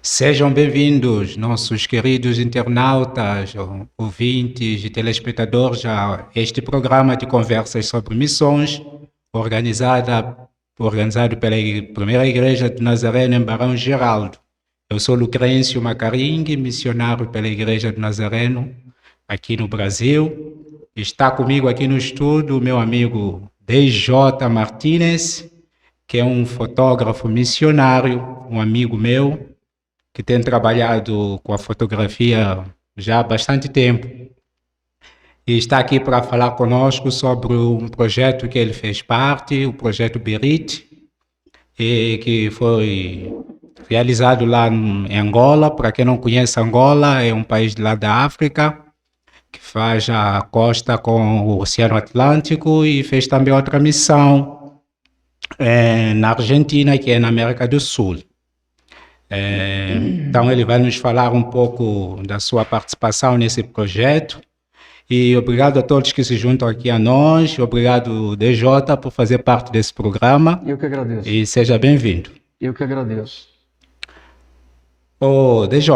Sejam bem-vindos, nossos queridos internautas, ouvintes e telespectadores, a este programa de conversas sobre missões, organizado pela Primeira Igreja de Nazareno em Barão Geraldo. Eu sou Lucrêncio Macaringue, missionário pela Igreja de Nazareno, aqui no Brasil. Está comigo aqui no estúdio o meu amigo DJ Martinez, que é um fotógrafo missionário, um amigo meu, que tem trabalhado com a fotografia já há bastante tempo e está aqui para falar conosco sobre um projeto que ele fez parte, o projeto Berit, que foi realizado lá em Angola. Para quem não conhece, Angola é um país lá da África que faz a costa com o Oceano Atlântico, e fez também outra missão na Argentina, que é na América do Sul. Então ele vai nos falar um pouco da sua participação nesse projeto, e obrigado a todos que se juntam aqui a nós. Obrigado, DJ, por fazer parte desse programa. Eu que agradeço. E seja bem-vindo. Eu que agradeço. DJ,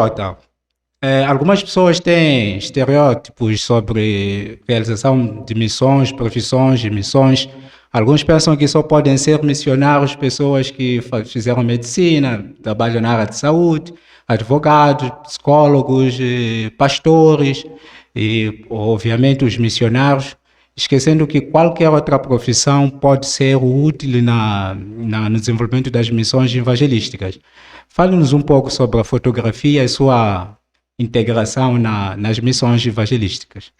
algumas pessoas têm estereótipos sobre realização de missões, profissões de missões. Alguns pensam que só podem ser missionários pessoas que fizeram medicina, trabalham na área de saúde, advogados, psicólogos, pastores e, obviamente, os missionários, esquecendo que qualquer outra profissão pode ser útil no desenvolvimento das missões evangelísticas. Fale-nos um pouco sobre a fotografia e sua integração nas missões evangelísticas.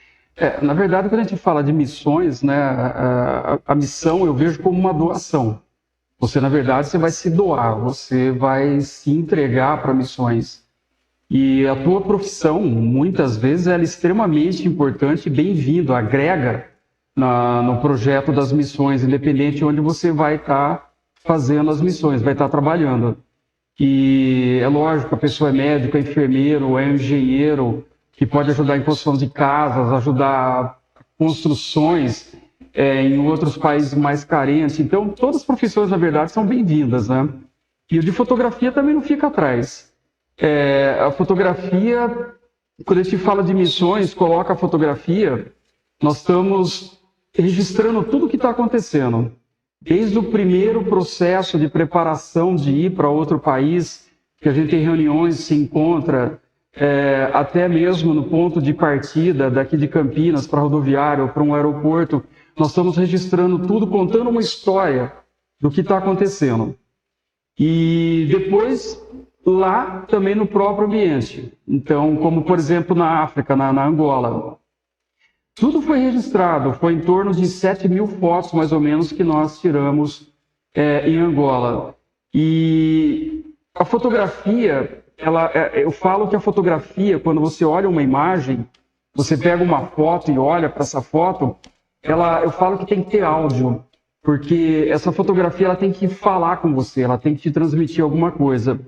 Na verdade, quando a gente fala de missões, né, a missão eu vejo como uma doação. Você, na verdade, você vai se doar, você vai se entregar para missões. E a tua profissão, muitas vezes, ela é extremamente importante e bem-vindo, agrega no projeto das missões, independente de onde você vai estar fazendo as missões, vai estar trabalhando. E é lógico, a pessoa é médico, é enfermeiro, é engenheiro, que pode ajudar em construção de casas, ajudar construções em outros países mais carentes. Então, todas as profissões, na verdade, são bem-vindas, né? E o de fotografia também não fica atrás. A fotografia, quando a gente fala de missões, coloca a fotografia, nós estamos registrando tudo o que está acontecendo. Desde o primeiro processo de preparação de ir para outro país, que a gente tem reuniões, se encontra, até mesmo no ponto de partida daqui de Campinas para rodoviário ou para um aeroporto, nós estamos registrando tudo, contando uma história do que está acontecendo. E depois, lá também no próprio ambiente. Então, como por exemplo na África, na Angola. Tudo foi registrado, foi em torno de 7.000 fotos, mais ou menos, que nós tiramos em Angola. E a fotografia, eu falo que a fotografia, quando você olha uma imagem, você pega uma foto e olha para essa foto, eu falo que tem que ter áudio, porque essa fotografia ela tem que falar com você, ela tem que te transmitir alguma coisa.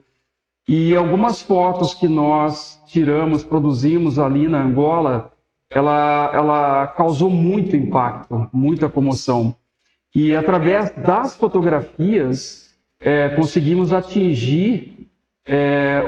E algumas fotos que nós tiramos, produzimos ali na Angola, ela causou muito impacto, muita comoção. E através das fotografias, conseguimos atingir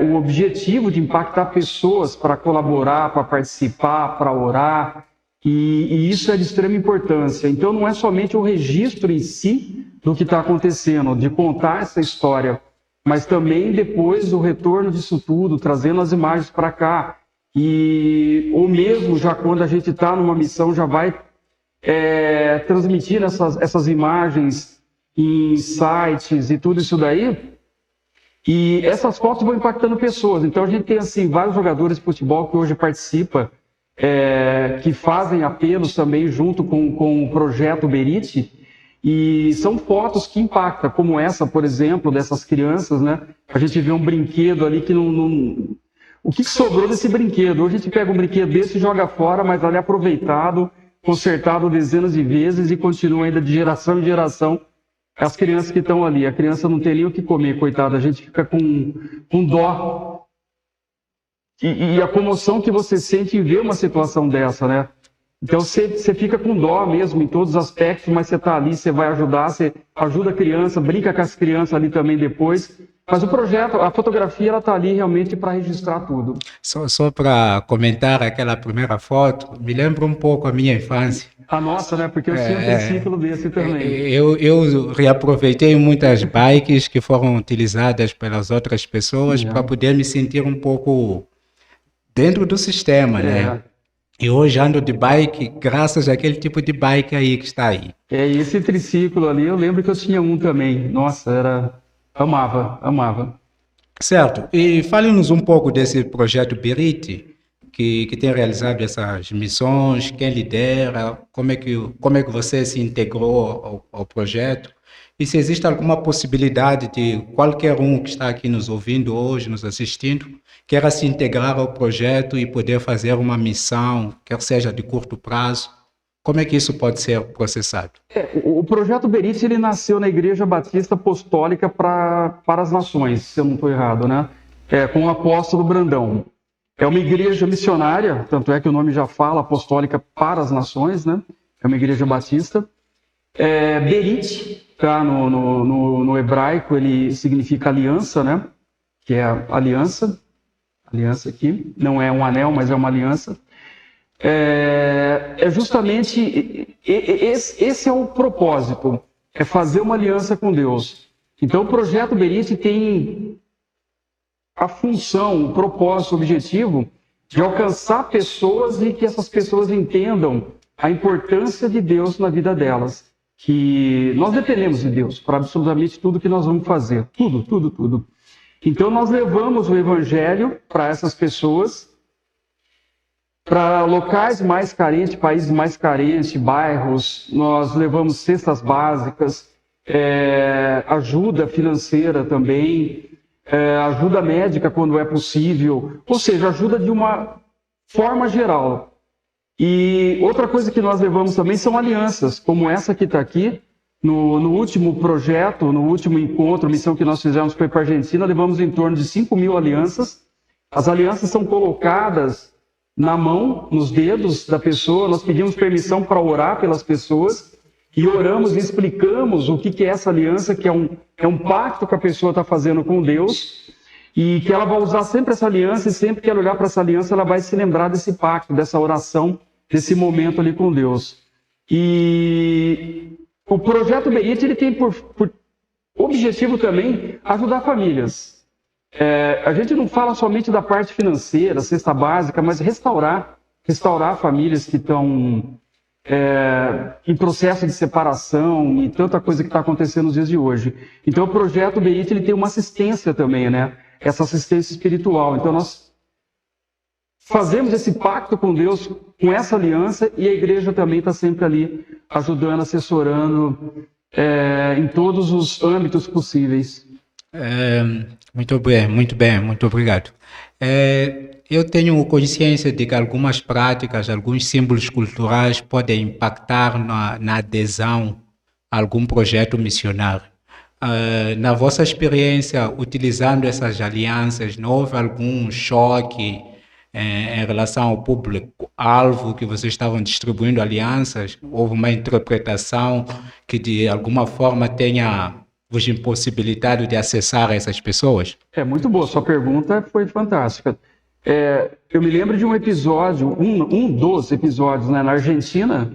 o objetivo de impactar pessoas para colaborar, para participar, para orar. E isso é de extrema importância. Então não é somente o registro em si do que está acontecendo, de contar essa história, mas também depois o retorno disso tudo, trazendo as imagens para cá. Ou mesmo já quando a gente está numa missão, já vai transmitir essas imagens em sites e tudo isso daí. E essas fotos vão impactando pessoas. Então a gente tem assim, vários jogadores de futebol que hoje participam, que fazem apelos também junto com o projeto Berit. E são fotos que impactam, como essa, por exemplo, dessas crianças, né? A gente vê um brinquedo ali que não... O que sobrou desse brinquedo? Hoje a gente pega um brinquedo desse e joga fora, mas ali é aproveitado, consertado dezenas de vezes e continua ainda de geração em geração. As crianças que estão ali, a criança não tem nem o que comer, coitada, a gente fica com dó. E a comoção que você sente em ver uma situação dessa, né? Então você fica com dó mesmo em todos os aspectos, mas você está ali, você vai ajudar, você ajuda a criança, brinca com as crianças ali também depois. Mas o projeto, a fotografia, ela está ali realmente para registrar tudo. Só para comentar aquela primeira foto, me lembra um pouco a minha infância. A nossa, né? Porque eu tinha um É, triciclo desse também. eu reaproveitei muitas bikes que foram utilizadas pelas outras pessoas para É. poder me sentir um pouco dentro do sistema, né? É, E hoje ando de bike graças àquele tipo de bike aí que está aí. e esse triciclo ali, eu lembro que eu tinha um também. Nossa, amava, amava. Certo. E fale-nos um pouco desse projeto Birite, que tem realizado essas missões, quem lidera, como é que você se integrou ao projeto, e se existe alguma possibilidade de qualquer um que está aqui nos ouvindo hoje, nos assistindo, queira se integrar ao projeto e poder fazer uma missão, quer seja de curto prazo, como é que isso pode ser processado? O projeto Berit, ele nasceu na Igreja Batista Apostólica para as Nações, se eu não estou errado, né? Com o apóstolo Brandão. É uma igreja missionária, tanto é que o nome já fala, apostólica para as nações, né? É uma igreja batista. Berit, tá? No hebraico, ele significa aliança, né? Que é a aliança. Aliança aqui. Não é um anel, mas é uma aliança. Justamente esse é o propósito, é fazer uma aliança com Deus. Então o projeto Berit tem a função, o propósito, o objetivo de alcançar pessoas e que essas pessoas entendam a importância de Deus na vida delas. Que nós dependemos de Deus para absolutamente tudo que nós vamos fazer. Tudo, tudo, tudo. Então nós levamos o evangelho para essas pessoas, para locais mais carentes, países mais carentes, bairros. Nós levamos cestas básicas, ajuda financeira também, ajuda médica quando é possível, ou seja, ajuda de uma forma geral. E outra coisa que nós levamos também são alianças, como essa que está aqui. No último projeto, no último encontro, missão que nós fizemos foi para a Argentina, levamos em torno de 5.000 alianças. As alianças são colocadas na mão, nos dedos da pessoa. Nós pedimos permissão para orar pelas pessoas e oramos e explicamos o que é essa aliança, que é um pacto que a pessoa está fazendo com Deus e que ela vai usar sempre essa aliança, e sempre que ela olhar para essa aliança, ela vai se lembrar desse pacto, dessa oração, desse momento ali com Deus. E o projeto Berit, ele tem por objetivo também ajudar famílias. A gente não fala somente da parte financeira, cesta básica, mas restaurar famílias que estão em processo de separação e tanta coisa que está acontecendo nos dias de hoje. Então o projeto Berit, ele tem uma assistência também, né? Essa assistência espiritual. Então nós fazemos esse pacto com Deus, com essa aliança, e a igreja também está sempre ali ajudando, assessorando em todos os âmbitos possíveis. Muito bem, muito obrigado. Eu tenho consciência de que algumas práticas, alguns símbolos culturais podem impactar na adesão a algum projeto missionário. Na vossa experiência, utilizando essas alianças, não houve algum choque em relação ao público-alvo que vocês estavam distribuindo alianças? Houve uma interpretação que de alguma forma tenha vos impossibilitado de acessar essas pessoas? Muito boa, sua pergunta foi fantástica. Eu me lembro de um episódio, um dos episódios, né, na Argentina.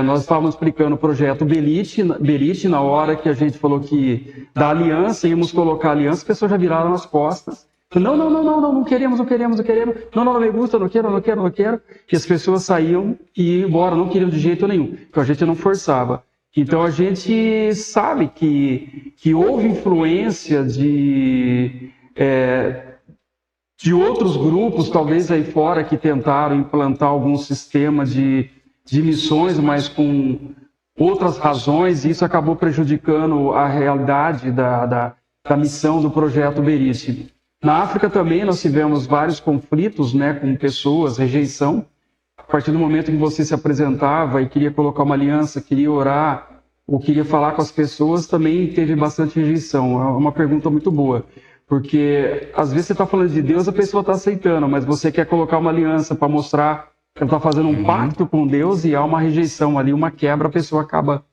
Nós estávamos explicando o projeto Berit, na hora que a gente falou que da aliança, íamos colocar a aliança, as pessoas já viraram as costas. Não queremos. Não me gusta, não quero. E as pessoas saíam e iam embora, não queriam de jeito nenhum, porque a gente não forçava. Então a gente sabe que houve influência de outros grupos, talvez aí fora, que tentaram implantar algum sistema de missões, mas com outras razões, e isso acabou prejudicando a realidade da missão do projeto Berit. Na África também nós tivemos vários conflitos, né, com pessoas, rejeição. A partir do momento em que você se apresentava e queria colocar uma aliança, queria orar, ou queria falar com as pessoas, também teve bastante rejeição. É uma pergunta muito boa, porque às vezes você está falando de Deus, a pessoa está aceitando, mas você quer colocar uma aliança para mostrar que ela está fazendo um pacto com Deus e há uma rejeição ali, uma quebra, a pessoa acaba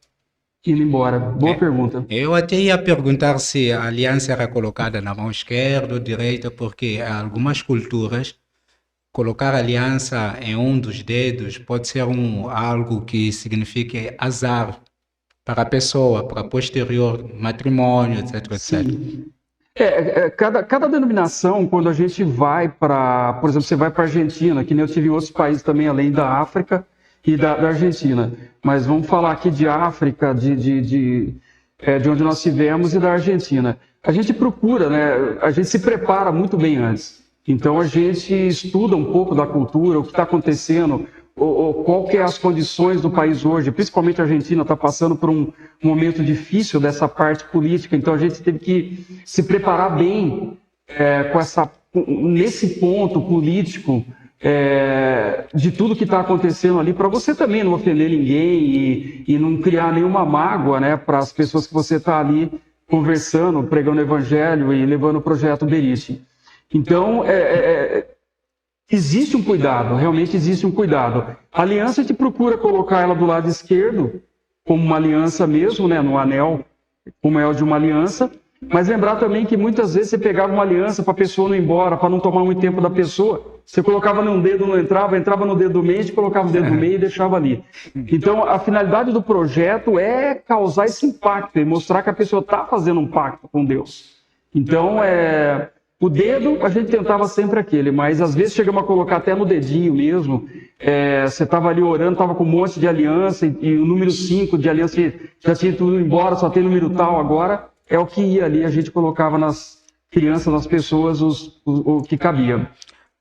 indo embora? Boa pergunta. Eu até ia perguntar se a aliança era colocada na mão esquerda ou direita, porque algumas culturas colocar aliança em um dos dedos pode ser algo que signifique azar para a pessoa, para posterior matrimônio, etc, etc. Sim. Cada denominação, quando a gente vai para, por exemplo, você vai para a Argentina, que nem eu tive em outros países também, além da África e da Argentina. Mas vamos falar aqui de África, de onde nós tivemos e da Argentina. A gente procura, né? A gente se prepara muito bem antes. Então a gente estuda um pouco da cultura, o que está acontecendo, qual que é as condições do país hoje, principalmente a Argentina está passando por um momento difícil dessa parte política, então a gente teve que se preparar bem nesse ponto político de tudo que está acontecendo ali, para você também não ofender ninguém e não criar nenhuma mágoa, né, para as pessoas que você está ali conversando, pregando o evangelho e levando o projeto Berite. Então, existe um cuidado, realmente existe um cuidado. A aliança, a gente procura colocar ela do lado esquerdo, como uma aliança mesmo, né, no anel, como é o de uma aliança, mas lembrar também que muitas vezes você pegava uma aliança para a pessoa não ir embora, para não tomar muito tempo da pessoa, você colocava num dedo, não entrava no dedo do meio, colocava o dedo no meio e deixava ali. Então, a finalidade do projeto é causar esse impacto e mostrar que a pessoa está fazendo um pacto com Deus. Então, o dedo, a gente tentava sempre aquele, mas às vezes chegamos a colocar até no dedinho mesmo. Você estava ali orando, estava com um monte de aliança, e o número 5 de aliança já tinha tudo embora, só tem número tal agora. É o que ia ali, a gente colocava nas crianças, nas pessoas, o que cabia.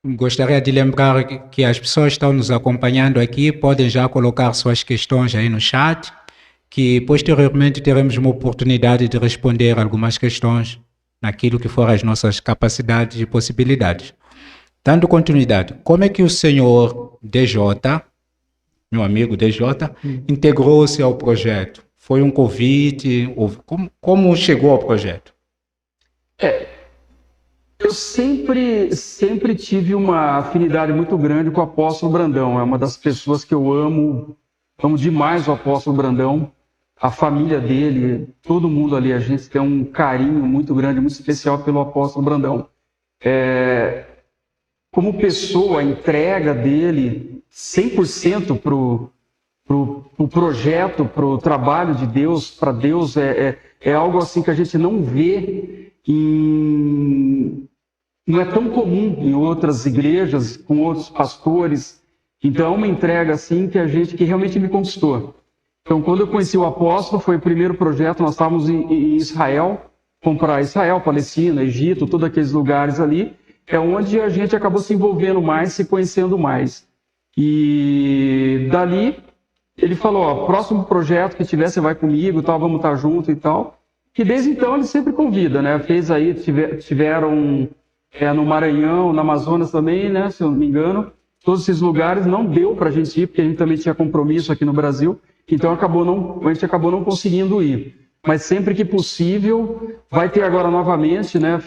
Gostaria de lembrar que as pessoas que estão nos acompanhando aqui podem já colocar suas questões aí no chat, que posteriormente teremos uma oportunidade de responder algumas questões naquilo que for as nossas capacidades e possibilidades. Dando continuidade, como é que o senhor DJ, meu amigo DJ, integrou-se ao projeto? Foi um convite? Como chegou ao projeto? Eu sempre tive uma afinidade muito grande com o apóstolo Brandão. É uma das pessoas que eu amo demais o apóstolo Brandão. A família dele, todo mundo ali, a gente tem um carinho muito grande, muito especial pelo apóstolo Brandão. Como pessoa, a entrega dele 100% para o projeto, para o trabalho de Deus, para Deus, é algo assim que a gente não vê não é tão comum em outras igrejas, com outros pastores. Então é uma entrega assim que realmente me conquistou. Então, quando eu conheci o apóstolo, foi o primeiro projeto, nós estávamos em Israel, comprar Israel, Palestina, Egito, todos aqueles lugares ali, é onde a gente acabou se envolvendo mais, se conhecendo mais. E dali, ele falou, próximo projeto que tiver, você vai comigo, tal, vamos estar junto e tal. E desde então ele sempre convida, né? Fez aí, tiveram no Maranhão, no Amazonas também, né? Se eu não me engano. Todos esses lugares não deu para a gente ir, porque a gente também tinha compromisso aqui no Brasil. Então a gente acabou não conseguindo ir. Mas sempre que possível, vai ter agora novamente, né?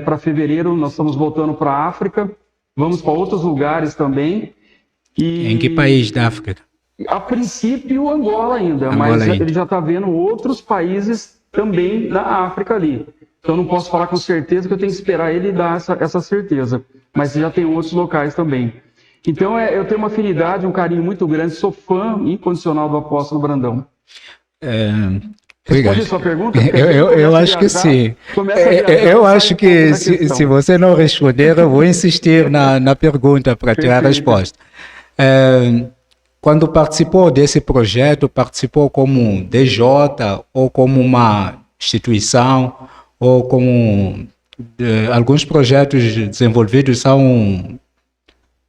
Para fevereiro nós estamos voltando para a África, vamos para outros lugares também. Em que país da África? A princípio Angola ainda, mas ele já está vendo outros países também da África ali. Então não posso falar com certeza, que eu tenho que esperar ele dar essa certeza. Mas já tem outros locais também. Então eu tenho uma afinidade, um carinho muito grande, sou fã incondicional do apóstolo Brandão. Responde a sua pergunta? Eu acho que sim. Eu acho que se você não responder, eu vou insistir na pergunta para ter a resposta. Quando participou desse projeto, participou como DJ ou como uma instituição ou como alguns projetos desenvolvidos são...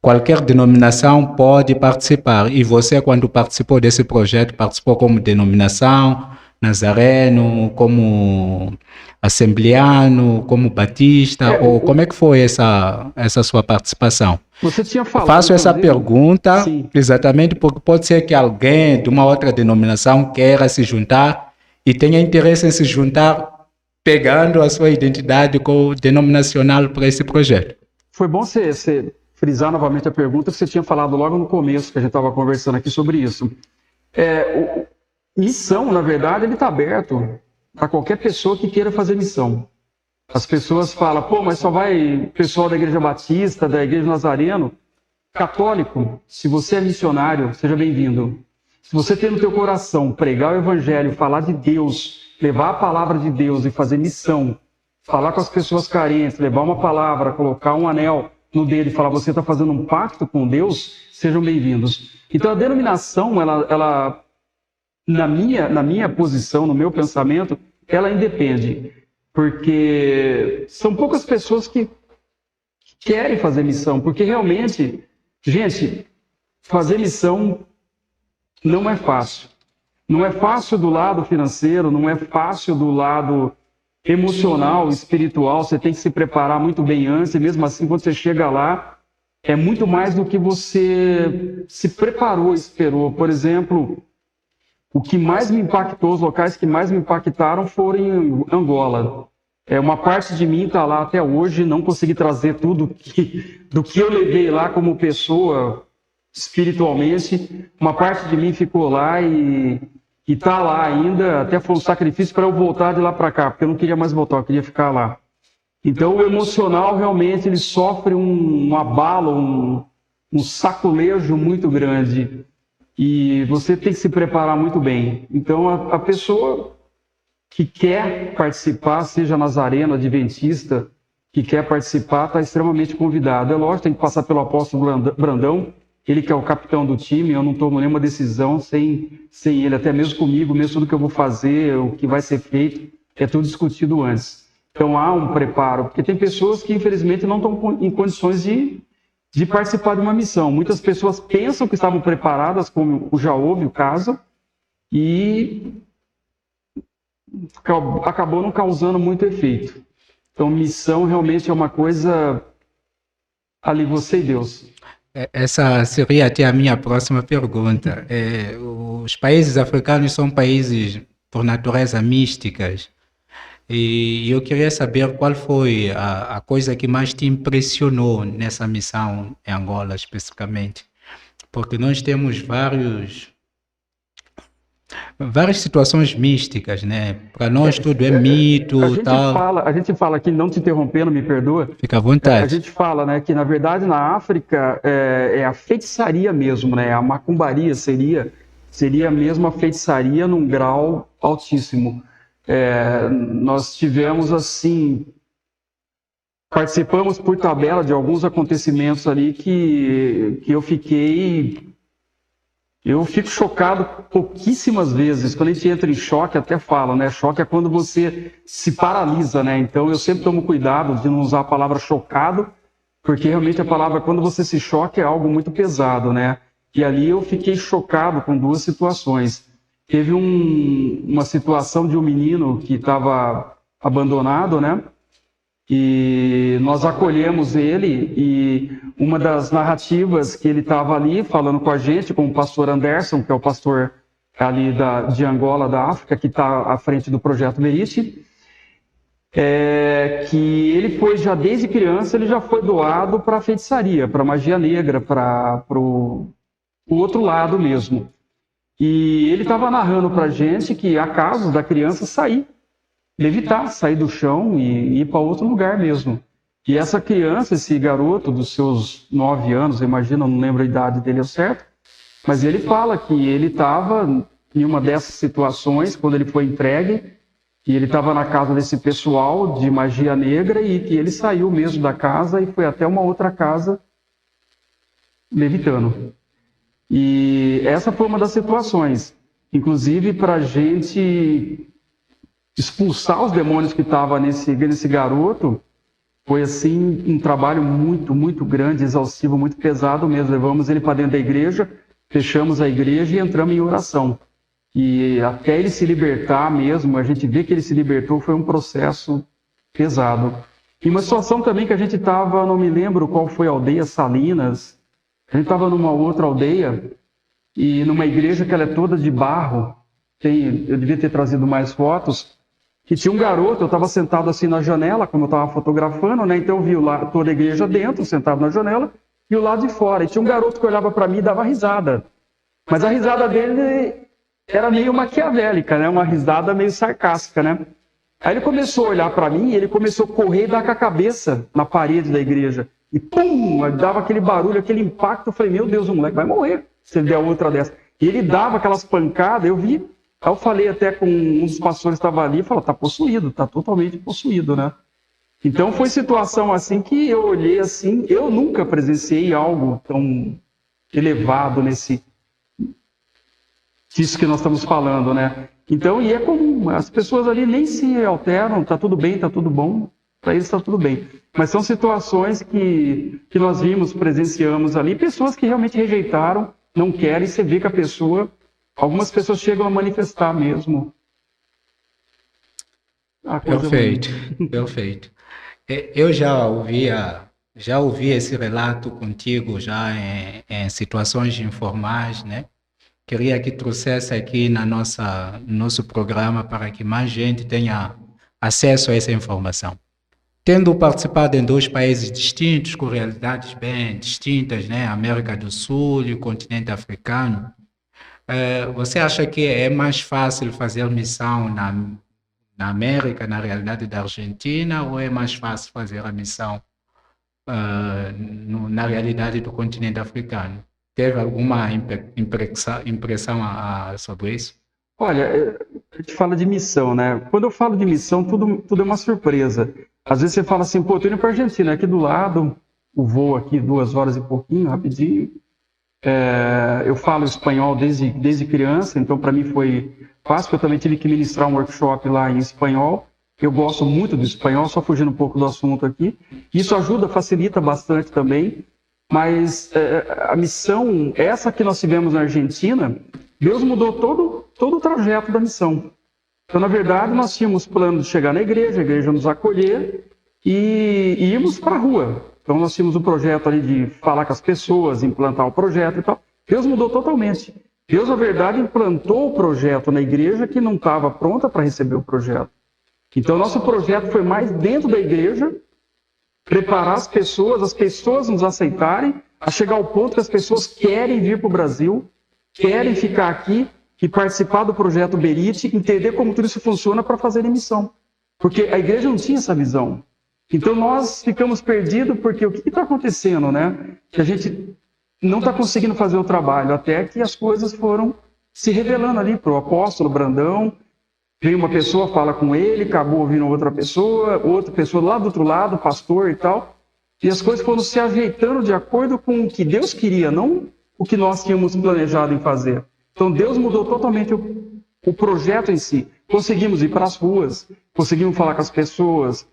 Qualquer denominação pode participar. E você, quando participou desse projeto, participou como denominação, nazareno, como assembleano, como batista, ou como é que foi essa sua participação? Você tinha falado... Faço essa pergunta exatamente porque pode ser que alguém de uma outra denominação queira se juntar e tenha interesse em se juntar pegando a sua identidade denominacional para esse projeto. Foi bom você frisar novamente a pergunta que você tinha falado logo no começo, que a gente estava conversando aqui sobre isso. missão, na verdade, ele está aberto para qualquer pessoa que queira fazer missão. As pessoas falam, pô, mas só vai pessoal da Igreja Batista, da Igreja Nazareno, católico. Se você é missionário, seja bem-vindo. Se você tem no teu coração pregar o Evangelho, falar de Deus, levar a palavra de Deus e fazer missão, falar com as pessoas carentes, levar uma palavra, colocar um anel no dedo e falar, você está fazendo um pacto com Deus, sejam bem-vindos. Então a denominação, ela na minha posição, no meu pensamento, ela independe. Porque são poucas pessoas que querem fazer missão, porque realmente, gente, fazer missão não é fácil. Não é fácil do lado financeiro, não é fácil do lado emocional, espiritual, você tem que se preparar muito bem antes, e mesmo assim, quando você chega lá, é muito mais do que você se preparou, esperou. Por exemplo, o que mais me impactou, os locais que mais me impactaram foram em Angola. Uma parte de mim está lá até hoje, não consegui trazer tudo do que eu levei lá como pessoa, espiritualmente. Uma parte de mim ficou lá e está lá ainda, até foi um sacrifício para eu voltar de lá para cá, porque eu não queria mais voltar, eu queria ficar lá. Então o emocional realmente ele sofre um abalo, um saculejo muito grande. E você tem que se preparar muito bem. Então a pessoa que quer participar, seja nazareno, adventista, que quer participar, está extremamente convidado. É lógico, tem que passar pelo apóstolo Brandão, ele que é o capitão do time, eu não tomo nenhuma decisão sem ele, até mesmo comigo, mesmo tudo que eu vou fazer, o que vai ser feito, é tudo discutido antes. Então há um preparo, porque tem pessoas que infelizmente não estão em condições de participar de uma missão. Muitas pessoas pensam que estavam preparadas, como já houve o caso, e acabou não causando muito efeito. Então, missão realmente é uma coisa ali, você e Deus. Essa seria até a minha próxima pergunta. Os países africanos são países, por natureza, místicas. E eu queria saber qual foi a coisa que mais te impressionou nessa missão em Angola, especificamente. Porque nós temos várias situações místicas, né? Para nós tudo é mito, tal. A gente fala aqui, não te interrompendo, me perdoa. Fica à vontade. A gente fala, né, que na verdade na África é a feitiçaria mesmo, né? A macumbaria seria mesmo a feitiçaria num grau altíssimo. Nós tivemos assim, participamos por tabela de alguns acontecimentos ali que eu fico chocado pouquíssimas vezes. Quando a gente entra em choque, até fala, né? Choque é quando você se paralisa, né? Então eu sempre tomo cuidado de não usar a palavra chocado, porque realmente a palavra, quando você se choca, é algo muito pesado, né? E ali eu fiquei chocado com duas situações. Teve uma situação de um menino que estava abandonado, né? E nós acolhemos ele, e uma das narrativas que ele estava ali falando com a gente, com o pastor Anderson, que é o pastor ali de Angola, da África, que está à frente do projeto Merite, que ele foi já desde criança, ele já foi doado para a feitiçaria, para a magia negra, para o outro lado mesmo. E ele estava narrando para a gente que há casos da criança levitar, sair do chão e ir para outro lugar mesmo. E essa criança, esse garoto dos seus 9 anos, imagina, não lembro a idade dele ao certo, mas ele fala que ele estava em uma dessas situações, quando ele foi entregue, e ele estava na casa desse pessoal de magia negra, e que ele saiu mesmo da casa e foi até uma outra casa levitando. E essa foi uma das situações. Inclusive, para a gente expulsar os demônios que estavam nesse garoto, foi assim um trabalho muito, muito grande, exaustivo, muito pesado mesmo. Levamos ele para dentro da igreja, fechamos a igreja e entramos em oração. E até ele se libertar mesmo, a gente vê que ele se libertou, foi um processo pesado. E uma situação também que a gente estava, não me lembro qual foi a aldeia, Salinas, a gente estava numa outra aldeia, e numa igreja que ela é toda de barro, eu devia ter trazido mais fotos, que tinha um garoto, eu estava sentado assim na janela, como eu estava fotografando, né? Então eu vi toda a igreja dentro, sentado na janela, e o lado de fora. E tinha um garoto que olhava para mim e dava risada. Mas a risada dele era meio maquiavélica, né? Uma risada meio sarcástica, né? Aí ele começou a olhar para mim e ele começou a correr e dar com a cabeça na parede da igreja. E pum, dava aquele barulho, aquele impacto. Eu falei, meu Deus, o moleque vai morrer se ele der outra dessa. E ele dava aquelas pancadas, eu vi. Aí eu falei até com um dos pastores que estava ali, falou, tá possuído, tá totalmente possuído, né? Então foi situação assim que eu olhei assim, eu nunca presenciei algo tão elevado nesse disso que nós estamos falando, né? Então, e é comum, as pessoas ali nem se alteram, tá tudo bem, tá tudo bom, para eles tá tudo bem. Mas são situações que nós vimos, presenciamos ali, pessoas que realmente rejeitaram, não querem, você vê que a pessoa, algumas pessoas chegam a manifestar mesmo. A coisa Perfeito, perfeito. Eu já ouvi esse relato contigo já em situações informais, né? Queria que trouxesse aqui no nosso programa para que mais gente tenha acesso a essa informação. Tendo participado em 2 países distintos, com realidades bem distintas, né? América do Sul e o continente africano, você acha que é mais fácil fazer missão na América, na realidade da Argentina, ou é mais fácil fazer a missão na realidade do continente africano? Teve alguma impressão sobre isso? Olha, a gente fala de missão, né? Quando eu falo de missão, tudo é uma surpresa. Às vezes você fala assim, pô, tô indo para a Argentina, aqui do lado, o voo aqui 2 horas e pouquinho, rapidinho. Eu falo espanhol desde criança, então para mim foi fácil, porque eu também tive que ministrar um workshop lá em espanhol. Eu gosto muito do espanhol, só fugindo um pouco do assunto aqui. Isso ajuda, facilita bastante também. Mas a missão, essa que nós tivemos na Argentina, Deus mudou todo o trajeto da missão. Então, na verdade, nós tínhamos plano de chegar na igreja, a igreja nos acolher e irmos para a rua. Então, nós tínhamos um projeto ali de falar com as pessoas, implantar o projeto e tal. Deus mudou totalmente. Deus, na verdade, implantou o projeto na igreja que não estava pronta para receber o projeto. Então, nosso projeto foi mais dentro da igreja, preparar as pessoas nos aceitarem, a chegar ao ponto que as pessoas querem vir para o Brasil, querem ficar aqui e participar do projeto Berit, entender como tudo isso funciona para fazer a missão. Porque a igreja não tinha essa visão. Então nós ficamos perdidos porque o que está acontecendo, né? Que a gente não está conseguindo fazer o trabalho, até que as coisas foram se revelando ali para o apóstolo Brandão. Vem uma pessoa, fala com ele, acabou ouvindo outra pessoa lá do outro lado, pastor e tal. E as coisas foram se ajeitando de acordo com o que Deus queria, não o que nós tínhamos planejado em fazer. Então Deus mudou totalmente o projeto em si. Conseguimos ir para as ruas, conseguimos falar com as pessoas,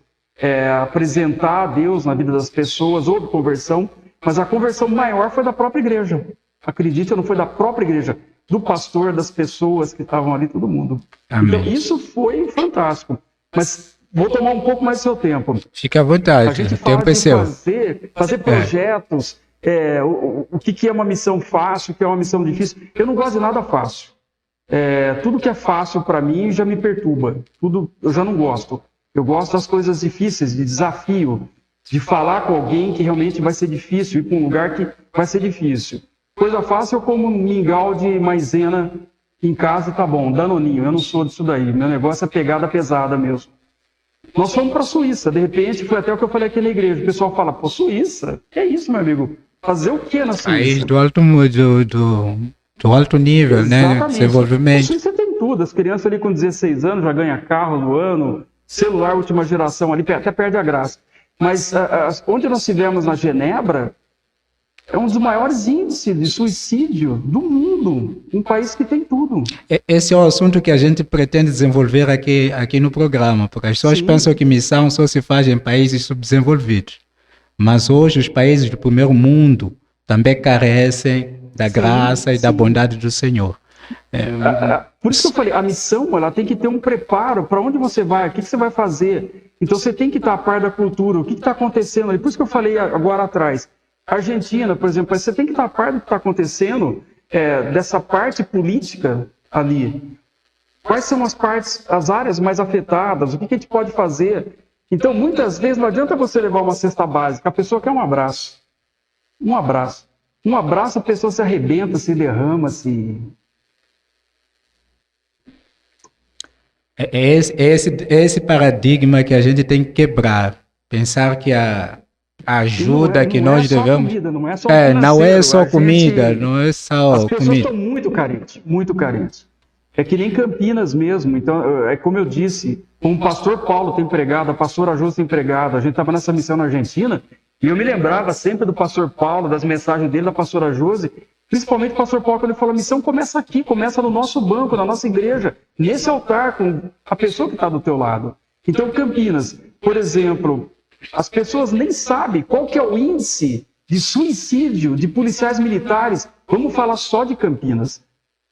apresentar a Deus na vida das pessoas, houve conversão, mas a conversão maior foi da própria igreja. Acredite, não foi da própria igreja, do pastor, das pessoas que estavam ali, todo mundo. Amém. Então isso foi fantástico. Mas vou tomar um pouco mais do seu tempo. Fique à vontade, A gente o fala tempo é de seu. fazer projetos, o que é uma missão fácil, o que é uma missão difícil. Eu não gosto de nada fácil. Tudo que é fácil para mim já me perturba. Tudo eu já não gosto. Eu gosto das coisas difíceis, de desafio, de falar com alguém que realmente vai ser difícil, ir para um lugar que vai ser difícil. Coisa fácil eu como um mingau de maisena em casa e tá bom, danoninho. Eu não sou disso daí. Meu negócio é pegada pesada mesmo. Nós fomos para a Suíça, de repente, foi até o que eu falei aqui na igreja. O pessoal fala, pô, Suíça? Que é isso, meu amigo? Fazer o que na Suíça? País do alto nível, né? Exatamente. Desenvolvimento. Na Suíça tem tudo. As crianças ali com 16 anos já ganham carro no ano, celular última geração ali, até perde a graça. Mas onde nós estivemos na Genebra, é um dos maiores índices de suicídio do mundo. Um país que tem tudo. Esse é o assunto que a gente pretende desenvolver aqui no programa, porque as pessoas pensam que missão só se faz em países subdesenvolvidos. Mas hoje os países do primeiro mundo também carecem da graça e da bondade do Senhor. Por isso que eu falei, a missão ela tem que ter um preparo para onde você vai, o que você vai fazer. Então você tem que estar a par da cultura, o que está acontecendo ali. Por isso que eu falei agora atrás. Argentina, por exemplo, você tem que estar a par do que está acontecendo dessa parte política ali. Quais são as áreas mais afetadas? O que a gente pode fazer? Então, muitas vezes, não adianta você levar uma cesta básica. A pessoa quer um abraço. Um abraço. Um abraço, a pessoa se arrebenta, se derrama, É esse paradigma que a gente tem que quebrar. Pensar que a E não ajuda é, que não é nós só devemos. comida, não é só o Não é financeiro. só comida, não é As só pessoas comida. estão muito carentes, muito carentes. É que nem Campinas mesmo. Então, é como eu disse, como o pastor Paulo tem pregado, a pastora Júlia tem pregado, a gente estava nessa missão na Argentina, e eu me lembrava sempre do pastor Paulo, das mensagens dele, da pastora Josi, principalmente o pastor Paulo, quando ele falou, a missão começa aqui, começa no nosso banco, na nossa igreja, nesse altar, com a pessoa que está do teu lado. Então, Campinas, por exemplo, as pessoas nem sabem qual que é o índice de suicídio de policiais militares. Vamos falar só de Campinas.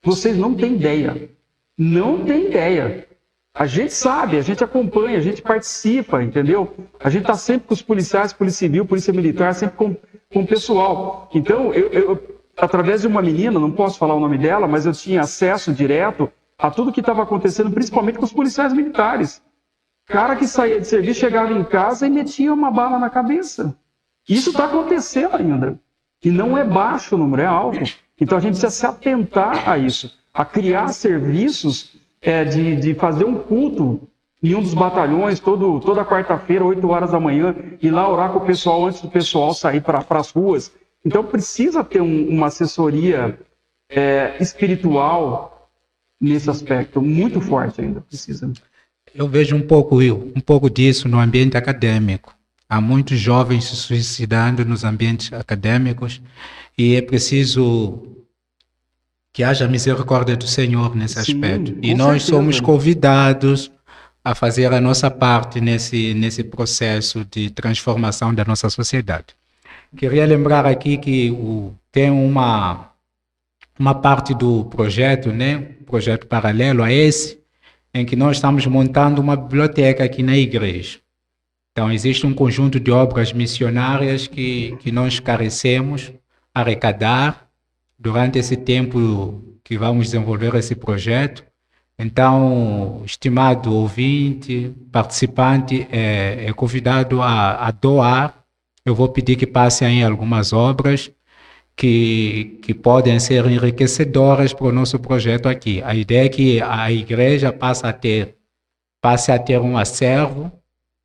Vocês não têm ideia. Não têm ideia. A gente sabe, a gente acompanha, a gente participa, entendeu? A gente está sempre com os policiais, polícia civil, polícia militar, sempre com o pessoal. Então, através de uma menina, não posso falar o nome dela, mas eu tinha acesso direto a tudo que estava acontecendo, principalmente com os policiais militares. Cara que saía de serviço, chegava em casa e metia uma bala na cabeça. Isso está acontecendo ainda. E não é baixo o número, é alto. Então a gente precisa se atentar a isso, a criar serviços de fazer um culto em um dos batalhões, toda quarta-feira, 8 horas da manhã, ir lá orar com o pessoal antes do pessoal sair para as ruas. Então precisa ter uma assessoria espiritual nesse aspecto, muito forte ainda, precisa. Eu vejo um pouco disso no ambiente acadêmico. Há muitos jovens se suicidando nos ambientes acadêmicos e é preciso que haja misericórdia do Senhor nesse aspecto. E nós somos convidados a fazer a nossa parte nesse processo de transformação da nossa sociedade. Queria lembrar aqui que tem uma parte do projeto, né, projeto paralelo a esse, em que nós estamos montando uma biblioteca aqui na igreja. Então, existe um conjunto de obras missionárias que nós carecemos arrecadar durante esse tempo que vamos desenvolver esse projeto. Então, estimado ouvinte, participante, é convidado a doar. Eu vou pedir que passem aí algumas obras que podem ser enriquecedoras para o nosso projeto aqui. A ideia é que a igreja passe a ter um acervo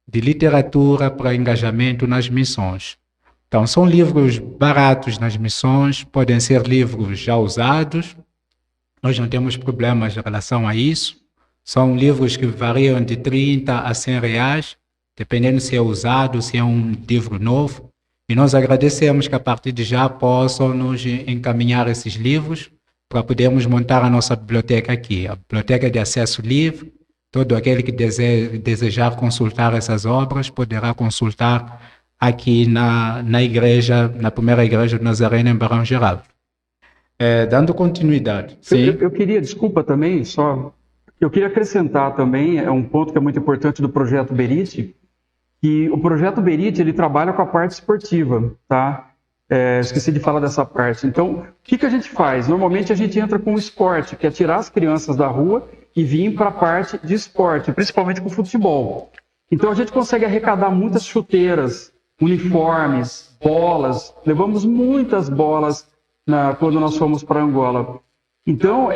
de literatura para engajamento nas missões. Então, são livros baratos nas missões, podem ser livros já usados, nós não temos problemas em relação a isso. São livros que variam de 30 a 100 reais, dependendo se é usado, se é um livro novo. E nós agradecemos que a partir de já possam nos encaminhar esses livros para podermos montar a nossa biblioteca aqui. A biblioteca de acesso livre. Todo aquele que desejar consultar essas obras poderá consultar aqui na igreja, na primeira igreja de Nazareno, em Barão Geraldo. Dando continuidade. Sim. Eu queria, desculpa também, eu queria acrescentar também, um ponto que é muito importante do projeto Berit, que o projeto Berit, ele trabalha com a parte esportiva, tá? Esqueci de falar dessa parte. Então, o que a gente faz? Normalmente a gente entra com o esporte, que é tirar as crianças da rua e vir para a parte de esporte, principalmente com futebol. Então a gente consegue arrecadar muitas chuteiras, uniformes, bolas. Levamos muitas bolas quando nós fomos para Angola. Então,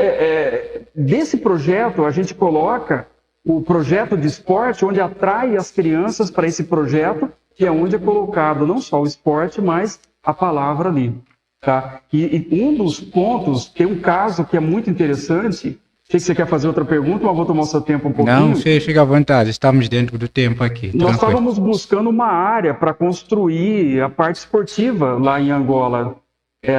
desse projeto, a gente coloca o projeto de esporte, onde atrai as crianças para esse projeto, que é onde é colocado não só o esporte, mas a palavra ali. Tá? E um dos pontos, tem um caso que é muito interessante. Sei que você quer fazer outra pergunta, mas vou tomar o seu tempo um pouquinho. Não, fica à vontade, estamos dentro do tempo aqui. Nós estávamos buscando uma área para construir a parte esportiva lá em Angola,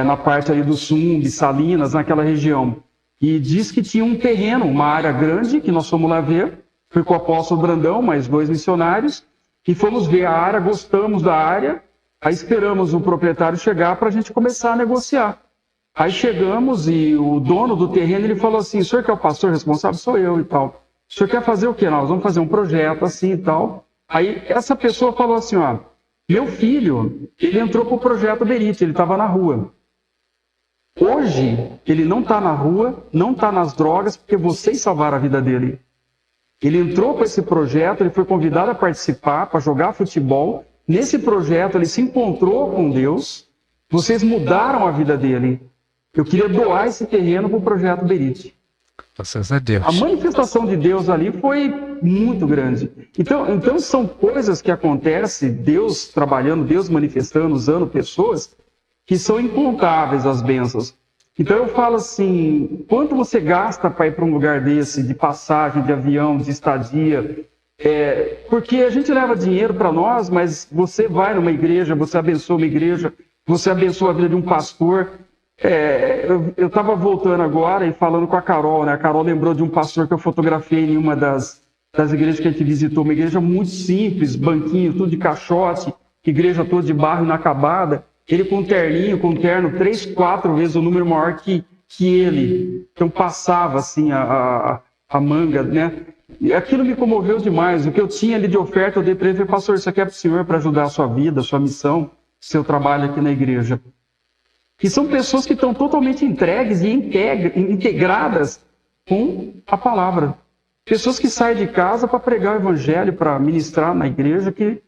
na parte ali do Sumbe, Salinas, naquela região. E diz que tinha um terreno, uma área grande, que nós fomos lá ver. Fui com o apóstolo Brandão, mais 2 missionários, e fomos ver a área, gostamos da área, aí esperamos o proprietário chegar para a gente começar a negociar. Aí chegamos e o dono do terreno, ele falou assim, o senhor que é o pastor responsável? Sou eu e tal. O senhor quer fazer o quê? Nós vamos fazer um projeto assim e tal. Aí essa pessoa falou assim, ó, meu filho, ele entrou para o projeto Berit, ele estava na rua. Hoje, ele não está na rua, não está nas drogas, porque vocês salvaram a vida dele. Ele entrou para esse projeto, ele foi convidado a participar, para jogar futebol. Nesse projeto, ele se encontrou com Deus. Vocês mudaram a vida dele. Eu queria doar esse terreno para o projeto Berit. Graças a A Deus. manifestação de Deus ali foi muito grande. Então são coisas que acontecem, Deus trabalhando, Deus manifestando, usando pessoas, que são incontáveis as bênçãos. Então eu falo assim, quanto você gasta para ir para um lugar desse, de passagem, de avião, de estadia? Porque a gente leva dinheiro para nós, mas você vai numa igreja, você abençoa uma igreja, você abençoa a vida de um pastor. Eu estava voltando agora e falando com a Carol, né? A Carol lembrou de um pastor que eu fotografei em uma das igrejas que a gente visitou, uma igreja muito simples, banquinho, tudo de caixote, igreja toda de barro inacabada. Ele com um terninho, com um terno 3, 4 vezes o número maior que ele. Então passava assim a manga, né? E aquilo me comoveu demais. O que eu tinha ali de oferta, eu dei para ele e falei, pastor, isso aqui é para o senhor, para ajudar a sua vida, a sua missão, seu trabalho aqui na igreja. Que são pessoas que estão totalmente entregues e integradas com a palavra. Pessoas que saem de casa para pregar o evangelho, para ministrar na igreja. O que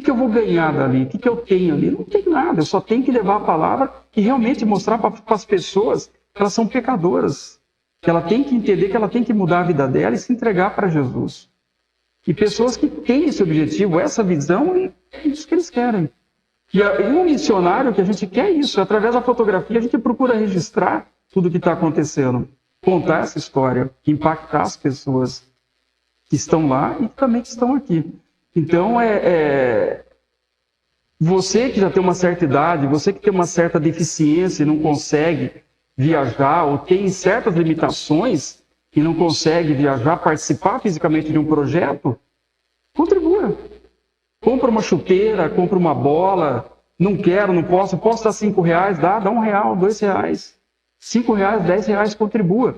eu vou ganhar dali? O que eu tenho ali? Não tem nada. Eu só tenho que levar a palavra e realmente mostrar para as pessoas que elas são pecadoras. Que ela tem que entender que ela tem que mudar a vida dela e se entregar para Jesus. E pessoas que têm esse objetivo, essa visão, é isso que eles querem. E um missionário que a gente quer isso, através da fotografia a gente procura registrar tudo o que está acontecendo, contar essa história, impactar as pessoas que estão lá e também que estão aqui. Então, você que já tem uma certa idade, você que tem uma certa deficiência e não consegue viajar ou tem certas limitações e não consegue viajar, participar fisicamente de um projeto, contribua. Compra uma chuteira, compra uma bola. Não quero, não posso dar R$5, dá R$1, R$2. R$5, R$10, contribua.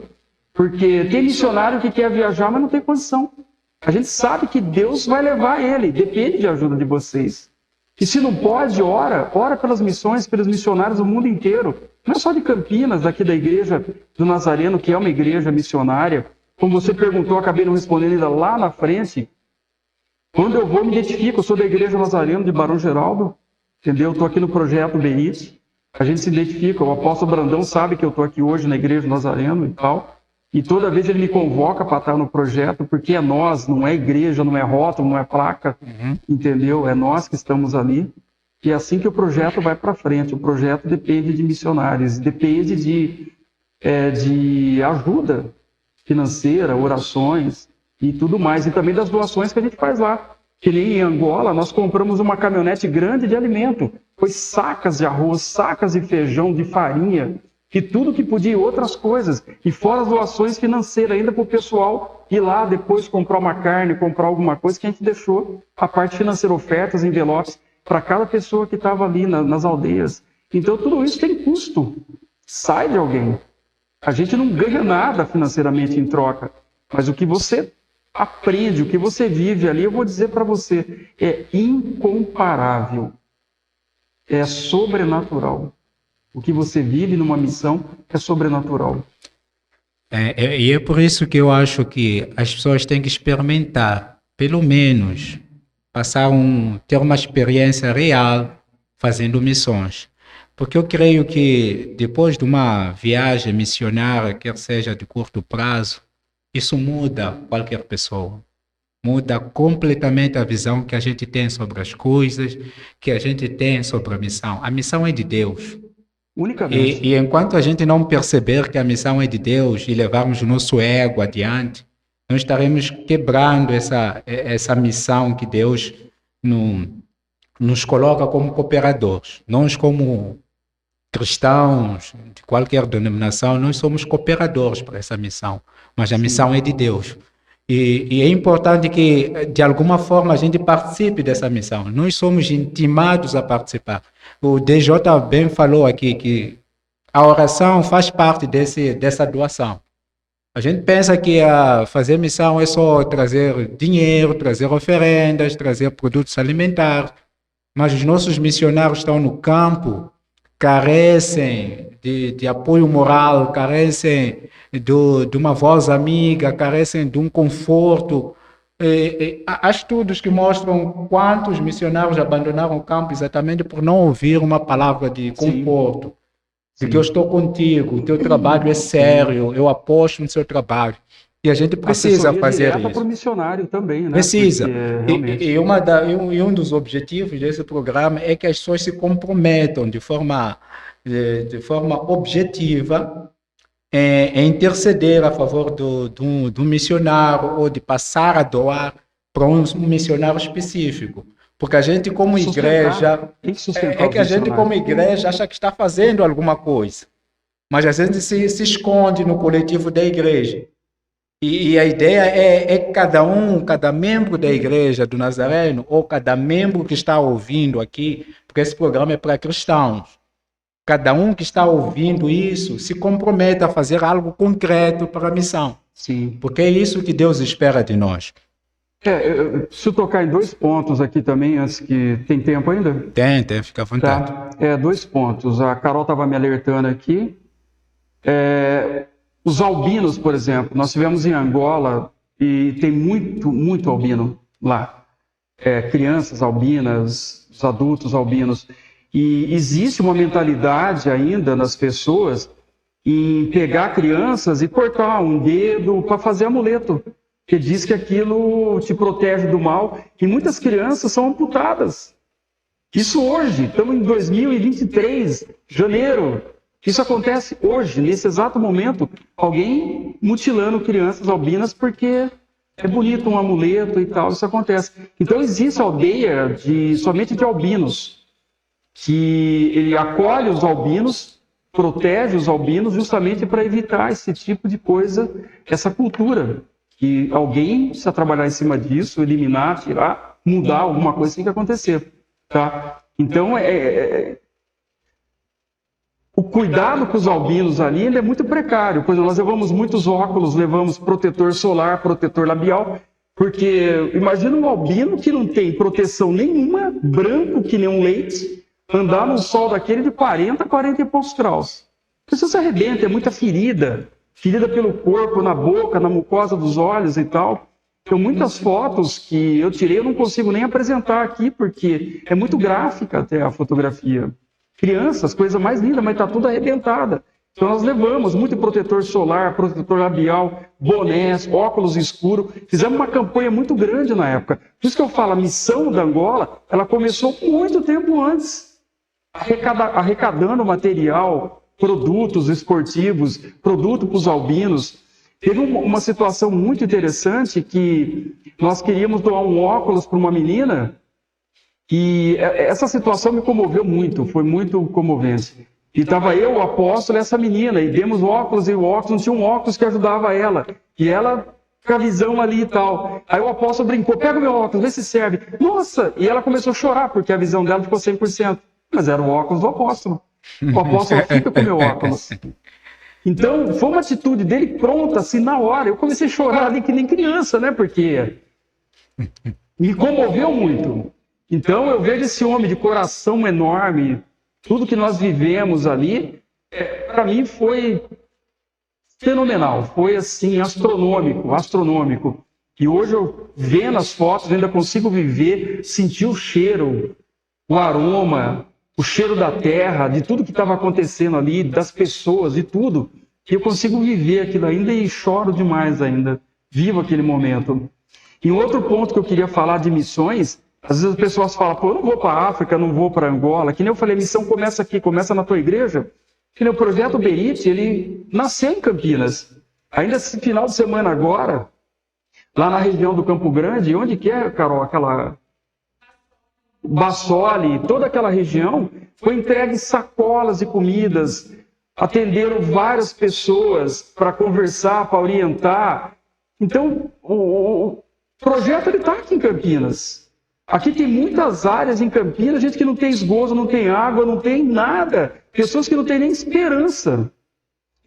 Porque tem missionário que quer viajar, mas não tem condição. A gente sabe que Deus vai levar ele, depende de ajuda de vocês. E se não pode, ora pelas missões, pelos missionários do mundo inteiro. Não é só de Campinas, daqui da igreja do Nazareno, que é uma igreja missionária. Como você perguntou, acabei não respondendo ainda lá na frente. Quando eu vou, me identifico, eu sou da Igreja Nazareno de Barão Geraldo, entendeu? Estou aqui no projeto BIT, a gente se identifica, o apóstolo Brandão sabe que eu estou aqui hoje na Igreja Nazareno e tal, e toda vez ele me convoca para estar no projeto, porque é nós, não é igreja, não é rótulo, não é placa, entendeu? É nós que estamos ali, e é assim que o projeto vai para frente. O projeto depende de missionários, depende de ajuda financeira, orações, e tudo mais, e também das doações que a gente faz lá. Que nem em Angola, nós compramos uma caminhonete grande de alimento. Foi sacas de arroz, sacas de feijão, de farinha, e tudo que podia, outras coisas. E fora as doações financeiras ainda para o pessoal ir lá depois comprar uma carne, comprar alguma coisa, que a gente deixou a parte financeira, ofertas, envelopes, para cada pessoa que estava ali nas aldeias. Então tudo isso tem custo. Sai de alguém. A gente não ganha nada financeiramente em troca. Mas o que você aprende, o que você vive ali, eu vou dizer para você, é incomparável, é sobrenatural. O que você vive numa missão é sobrenatural. E é por isso que eu acho que as pessoas têm que experimentar, pelo menos, ter uma experiência real fazendo missões. Porque eu creio que depois de uma viagem missionária, quer seja de curto prazo, isso muda qualquer pessoa. Muda completamente a visão que a gente tem sobre as coisas, que a gente tem sobre a missão. A missão é de Deus. Unicamente. E enquanto a gente não perceber que a missão é de Deus e levarmos o nosso ego adiante, nós estaremos quebrando essa missão que Deus nos coloca como cooperadores. Nós, como cristãos de qualquer denominação, nós somos cooperadores para essa missão. Mas a missão é de Deus. E é importante que, de alguma forma, a gente participe dessa missão. Nós somos intimados a participar. O DJ bem falou aqui que a oração faz parte dessa doação. A gente pensa que fazer missão é só trazer dinheiro, trazer oferendas, trazer produtos alimentares. Mas os nossos missionários estão no campo, carecem de apoio moral, carecem de uma voz amiga, carecem de um conforto. Há estudos que mostram quantos missionários abandonaram o campo exatamente por não ouvir uma palavra de conforto. porque eu estou contigo, o teu trabalho é sério, eu aposto no seu trabalho. E a gente precisa fazer para o isso. missionário também, né? Precisa. Porque, realmente. E um dos objetivos desse programa é que as pessoas se comprometam de forma objetiva em interceder a favor do missionário ou de passar a doar para um missionário específico. Porque a gente, como igreja, tem que sustentar é que a gente, como igreja, acha que está fazendo alguma coisa, mas a gente se esconde no coletivo da igreja. E a ideia é cada membro da igreja do Nazareno, ou cada membro que está ouvindo aqui, porque esse programa é para cristãos. Cada um que está ouvindo isso se compromete a fazer algo concreto para a missão. Sim. Porque é isso que Deus espera de nós. Eu preciso tocar em 2 pontos aqui também, antes que... Tem tempo ainda? Tem, fica à vontade. Tá. 2 pontos. A Carol estava me alertando aqui. Os albinos, por exemplo, nós tivemos em Angola e tem muito albino lá. Crianças albinas, os adultos albinos. E existe uma mentalidade ainda nas pessoas em pegar crianças e cortar um dedo para fazer amuleto, que diz que aquilo te protege do mal. E muitas crianças são amputadas. Isso hoje, estamos em 2023, janeiro. Isso acontece hoje, nesse exato momento, alguém mutilando crianças albinas porque é bonito um amuleto e tal, isso acontece. Então existe aldeia somente de albinos, que ele acolhe os albinos, protege os albinos justamente para evitar esse tipo de coisa, essa cultura. Que alguém precisa trabalhar em cima disso, eliminar, tirar, mudar alguma coisa, tem que acontecer. Tá? Então, o cuidado com os albinos ali ele é muito precário. Por exemplo, nós levamos muitos óculos, levamos protetor solar, protetor labial, porque imagina um albino que não tem proteção nenhuma, branco que nem um leite, andar num sol daquele de 40 e poucos graus. A pessoa se arrebenta, é muita ferida pelo corpo, na boca, na mucosa dos olhos e tal. Então, muitas fotos que eu tirei, eu não consigo nem apresentar aqui, porque é muito gráfica até a fotografia. Crianças, coisa mais linda, mas está tudo arrebentada. Então, nós levamos muito protetor solar, protetor labial, bonés, óculos escuros. Fizemos uma campanha muito grande na época. Por isso que eu falo, a missão da Angola, ela começou muito tempo antes, arrecadando material, produtos esportivos, produto para os albinos. Teve uma situação muito interessante que nós queríamos doar um óculos para uma menina e essa situação me comoveu muito, foi muito comovente. E estava eu, o apóstolo e essa menina, e demos óculos e o óculos, não tinha um óculos que ajudava ela. E ela com a visão ali e tal. Aí o apóstolo brincou, pega o meu óculos, vê se serve. Nossa! E ela começou a chorar, porque a visão dela ficou 100%. Mas era o óculos do apóstolo. O apóstolo fica com o meu óculos. Então, foi uma atitude dele pronta, assim, na hora. Eu comecei a chorar ali que nem criança, né? Porque me comoveu muito. Então, eu vejo esse homem de coração enorme, tudo que nós vivemos ali, para mim foi fenomenal. Foi, assim, astronômico. E hoje, eu vendo as fotos, ainda consigo viver, sentir o cheiro, o aroma, o cheiro da terra, de tudo que estava acontecendo ali, das pessoas, de tudo. E eu consigo viver aquilo ainda e choro demais ainda. Vivo aquele momento. E um outro ponto que eu queria falar de missões, às vezes as pessoas falam, pô, eu não vou para a África, não vou para Angola. Que nem eu falei, a missão começa aqui, começa na tua igreja. Que nem o Projeto Berit, ele nasceu em Campinas. Ainda esse final de semana agora, lá na região do Campo Grande, onde que é, Carol, aquela... Bassoli, toda aquela região, foi entregue sacolas de comidas, atenderam várias pessoas para conversar, para orientar. Então, o projeto está aqui em Campinas. Aqui tem muitas áreas em Campinas, gente que não tem esgoto, não tem água, não tem nada. Pessoas que não têm nem esperança.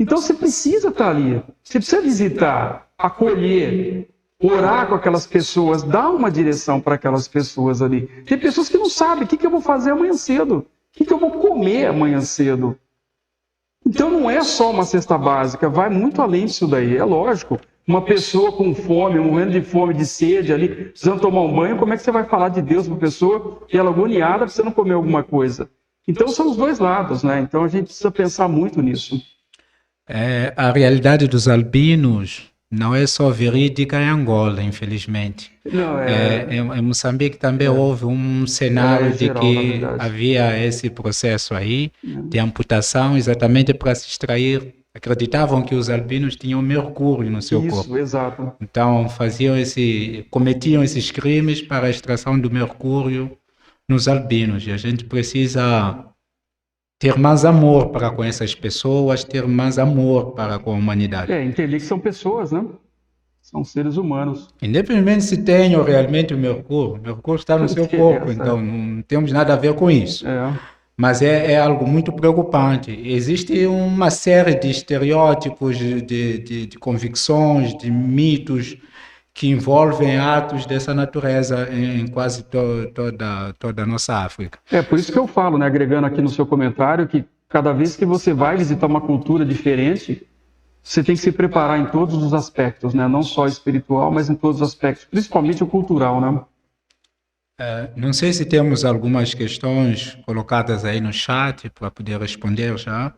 Então, você precisa estar ali. Você precisa visitar, acolher, orar com aquelas pessoas, dar uma direção para aquelas pessoas ali. Tem pessoas que não sabem o que eu vou fazer amanhã cedo, o que eu vou comer amanhã cedo. Então não é só uma cesta básica, vai muito além disso daí, é lógico. Uma pessoa com fome, morrendo de fome, de sede ali, precisando tomar um banho, como é que você vai falar de Deus para uma pessoa que ela agoniada, precisando comer alguma coisa? Então são os dois lados, né? Então a gente precisa pensar muito nisso. A realidade dos albinos não é só verídica em Angola, infelizmente. Não, Em Moçambique também é, houve um ela é cenário de geral, na que verdade. havia esse processo aí de amputação exatamente para se extrair. Acreditavam que os albinos tinham mercúrio no seu Isso, corpo. exato. Então cometiam esses crimes para a extração do mercúrio nos albinos. E a gente precisa ter mais amor para com essas pessoas, ter mais amor para com a humanidade. Entender que são pessoas, né? São seres humanos. Independente se tenham realmente o mercúrio está no Não seu corpo, então interessa. não temos nada a ver com isso. É. Mas é algo muito preocupante. Existe uma série de estereótipos, de convicções, de mitos que envolvem atos dessa natureza em quase toda a nossa África. Por isso que eu falo, né, agregando aqui no seu comentário, que cada vez que você vai visitar uma cultura diferente, você tem que se preparar em todos os aspectos, né? Não só espiritual, mas em todos os aspectos, principalmente o cultural, né? Não sei se temos algumas questões colocadas aí no chat para poder responder já.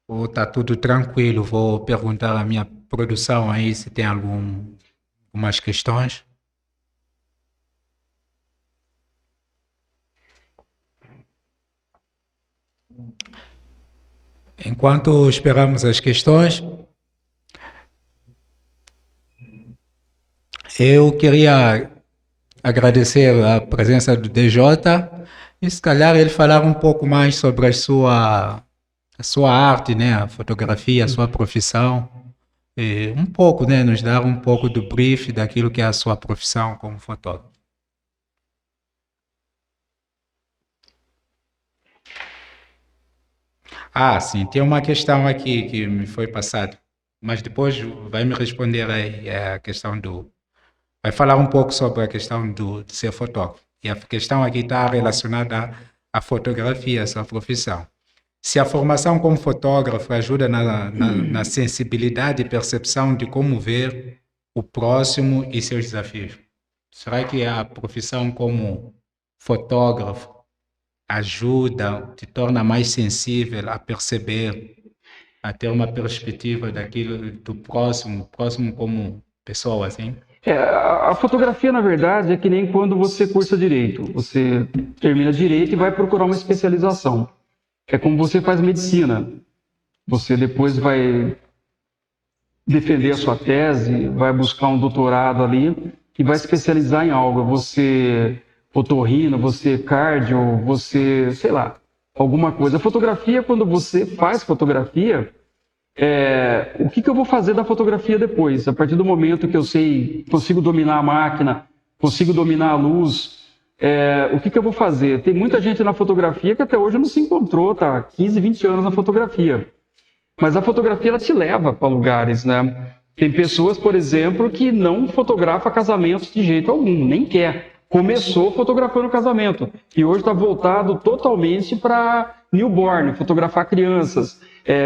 Ou está tudo tranquilo? Vou perguntar à minha produção aí se tem algumas questões. Enquanto esperamos as questões, eu queria agradecer a presença do DJ e se calhar ele falar um pouco mais sobre a sua arte, né, a fotografia, a sua profissão, e um pouco, né, nos dar um pouco do brief daquilo que é a sua profissão como fotógrafo. Sim, tem uma questão aqui que me foi passada, mas depois vai me responder aí a questão vai falar um pouco sobre a questão de ser fotógrafo. E a questão aqui está relacionada à fotografia, à sua profissão. Se a formação como fotógrafo ajuda na sensibilidade e percepção de como ver o próximo e seus desafios, será que a profissão como fotógrafo ajuda, te torna mais sensível a perceber, a ter uma perspectiva daquilo do próximo como pessoa, assim? A fotografia, na verdade, é que nem quando você cursa direito. Você termina direito e vai procurar uma especialização. É como você faz medicina. Você depois vai defender a sua tese, vai buscar um doutorado ali e vai especializar em algo. Você otorrino, você cardio, você, sei lá, alguma coisa. A fotografia, quando você faz fotografia, o que eu vou fazer da fotografia depois? A partir do momento que eu sei, consigo dominar a máquina, consigo dominar a luz, o que eu vou fazer? Tem muita gente na fotografia que até hoje não se encontrou, tá? 15, 20 anos na fotografia. Mas a fotografia, ela te leva para lugares, né? Tem pessoas, por exemplo, que não fotografa casamentos de jeito algum, nem quer. Começou fotografando casamento e hoje está voltado totalmente para newborn, fotografar crianças,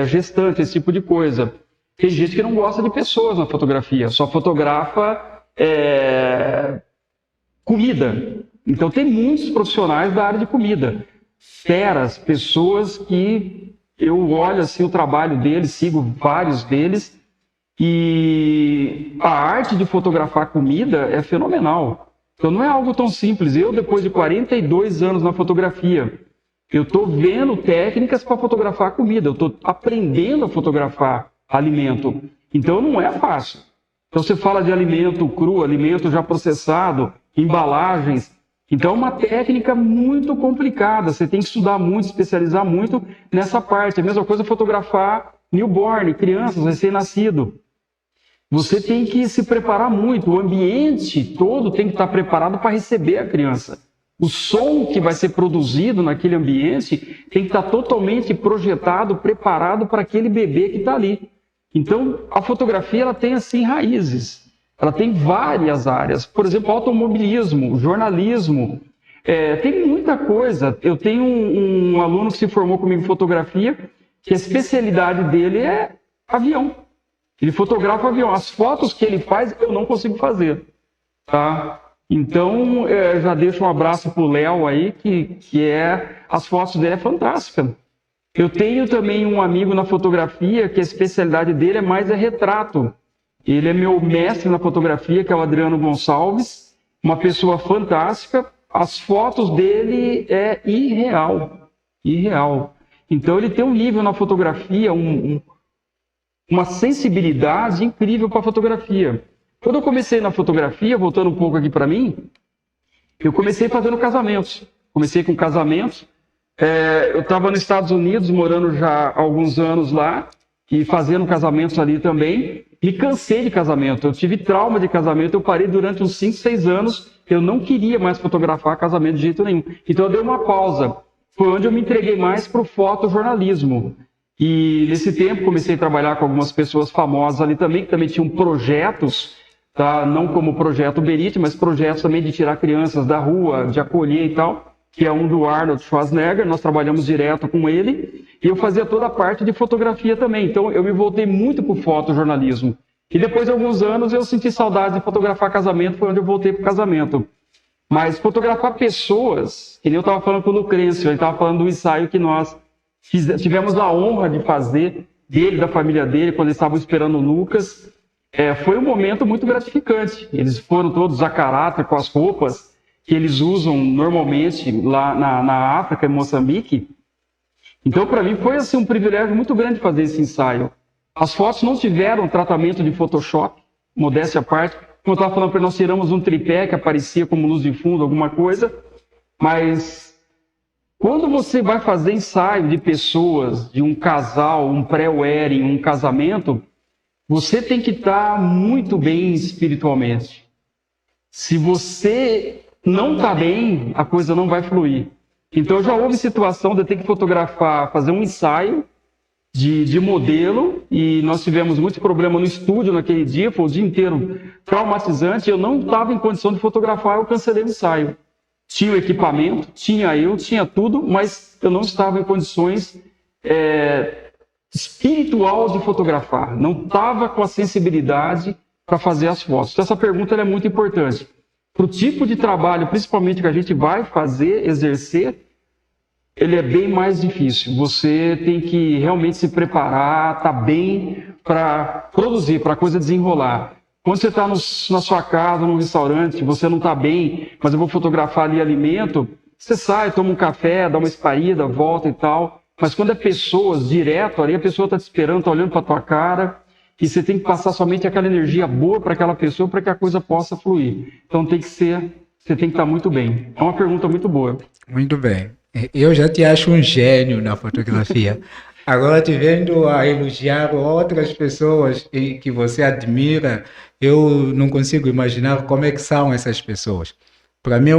gestante, esse tipo de coisa. Tem gente que não gosta de pessoas na fotografia, só fotografa comida. Então tem muitos profissionais da área de comida, feras, pessoas que eu olho assim o trabalho deles, sigo vários deles e a arte de fotografar comida é fenomenal. Então não é algo tão simples. Eu, depois de 42 anos na fotografia, eu estou vendo técnicas para fotografar comida, eu estou aprendendo a fotografar alimento. Então não é fácil. Então você fala de alimento cru, alimento já processado, embalagens. Então é uma técnica muito complicada. Você tem que estudar muito, especializar muito nessa parte. A mesma coisa fotografar newborn, crianças, recém-nascido. Você tem que se preparar muito, o ambiente todo tem que estar preparado para receber a criança. O som que vai ser produzido naquele ambiente tem que estar totalmente projetado, preparado para aquele bebê que está ali. Então, a fotografia ela tem assim raízes, ela tem várias áreas. Por exemplo, automobilismo, jornalismo, tem muita coisa. Eu tenho um aluno que se formou comigo em fotografia, que a especialidade dele é avião. Ele fotografa o avião. As fotos que ele faz, eu não consigo fazer. Tá? Então, já deixo um abraço pro Léo aí, as fotos dele é fantástica. Eu tenho também um amigo na fotografia que a especialidade dele é retrato. Ele é meu mestre na fotografia, que é o Adriano Gonçalves, uma pessoa fantástica. As fotos dele é irreal. Então ele tem um nível na fotografia, uma sensibilidade incrível para a fotografia. Quando eu comecei na fotografia, voltando um pouco aqui para mim, eu comecei fazendo casamentos. Comecei com casamentos. Eu estava nos Estados Unidos, morando já há alguns anos lá, e fazendo casamentos ali também. Me cansei de casamento, eu tive trauma de casamento, eu parei durante uns 5, 6 anos, eu não queria mais fotografar casamento de jeito nenhum. Então eu dei uma pausa. Foi onde eu me entreguei mais para o fotojornalismo. E nesse tempo comecei a trabalhar com algumas pessoas famosas ali também, que também tinham projetos, tá? Não como o projeto Berit, mas projetos também de tirar crianças da rua, de acolher e tal, que é um do Arnold Schwarzenegger, nós trabalhamos direto com ele, e eu fazia toda a parte de fotografia também. Então eu me voltei muito para o fotojornalismo. E depois de alguns anos eu senti saudade de fotografar casamento, foi onde eu voltei para o casamento. Mas fotografar pessoas, que nem eu estava falando com o Lucrêncio, ele estava falando do ensaio que nós tivemos a honra de fazer, dele, da família dele, quando eles estavam esperando o Lucas. Foi um momento muito gratificante. Eles foram todos a caráter, com as roupas que eles usam normalmente lá na África, em Moçambique. Então, para mim, foi assim, um privilégio muito grande fazer esse ensaio. As fotos não tiveram tratamento de Photoshop, modéstia à parte. Como eu estava falando para nós, tiramos um tripé que aparecia como luz de fundo, alguma coisa. Mas quando você vai fazer ensaio de pessoas, de um casal, um pré-wedding, um casamento, você tem que estar muito bem espiritualmente. Se você não está bem, a coisa não vai fluir. Então já houve situação de eu ter que fotografar, fazer um ensaio de modelo, e nós tivemos muito problema no estúdio naquele dia, foi o dia inteiro traumatizante, eu não estava em condição de fotografar, eu cancelei o ensaio. Tinha o equipamento, tinha tudo, mas eu não estava em condições espiritual de fotografar, não estava com a sensibilidade para fazer as fotos. Então essa pergunta é muito importante. Para o tipo de trabalho, principalmente que a gente vai fazer, exercer, ele é bem mais difícil. Você tem que realmente se preparar, estar bem para produzir, para a coisa desenrolar. Quando você está na sua casa, num restaurante, você não está bem, mas eu vou fotografar ali alimento, você sai, toma um café, dá uma esparida, volta e tal. Mas quando é pessoas, direto ali, a pessoa está te esperando, está olhando para a tua cara, e você tem que passar somente aquela energia boa para aquela pessoa para que a coisa possa fluir. Então você tem que estar muito bem. É uma pergunta muito boa. Muito bem. Eu já te acho um gênio na fotografia. Agora, te vendo a elogiar outras pessoas que você admira, eu não consigo imaginar como é que são essas pessoas. Para mim,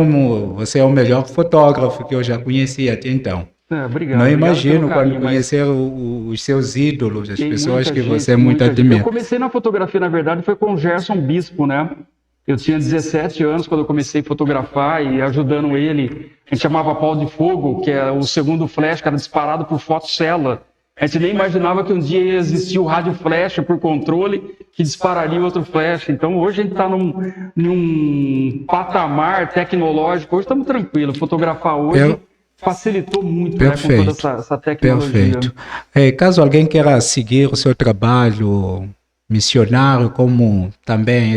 você é o melhor fotógrafo que eu já conheci até então. Obrigado. Não imagino quando conhecer os seus ídolos, as pessoas que você muito admira. Eu comecei na fotografia, na verdade, foi com o Gerson Bispo, né? Eu tinha 17 anos quando eu comecei a fotografar e ajudando ele. A gente chamava pau de fogo, que é o segundo flash, que era disparado por fotocela. A gente nem imaginava que um dia ia existir o rádio flash por controle que dispararia outro flash. Então hoje a gente está num patamar tecnológico. Hoje estamos tranquilos. Fotografar hoje facilitou muito, né, com toda essa tecnologia. Perfeito. Caso alguém queira seguir o seu trabalho missionário, como também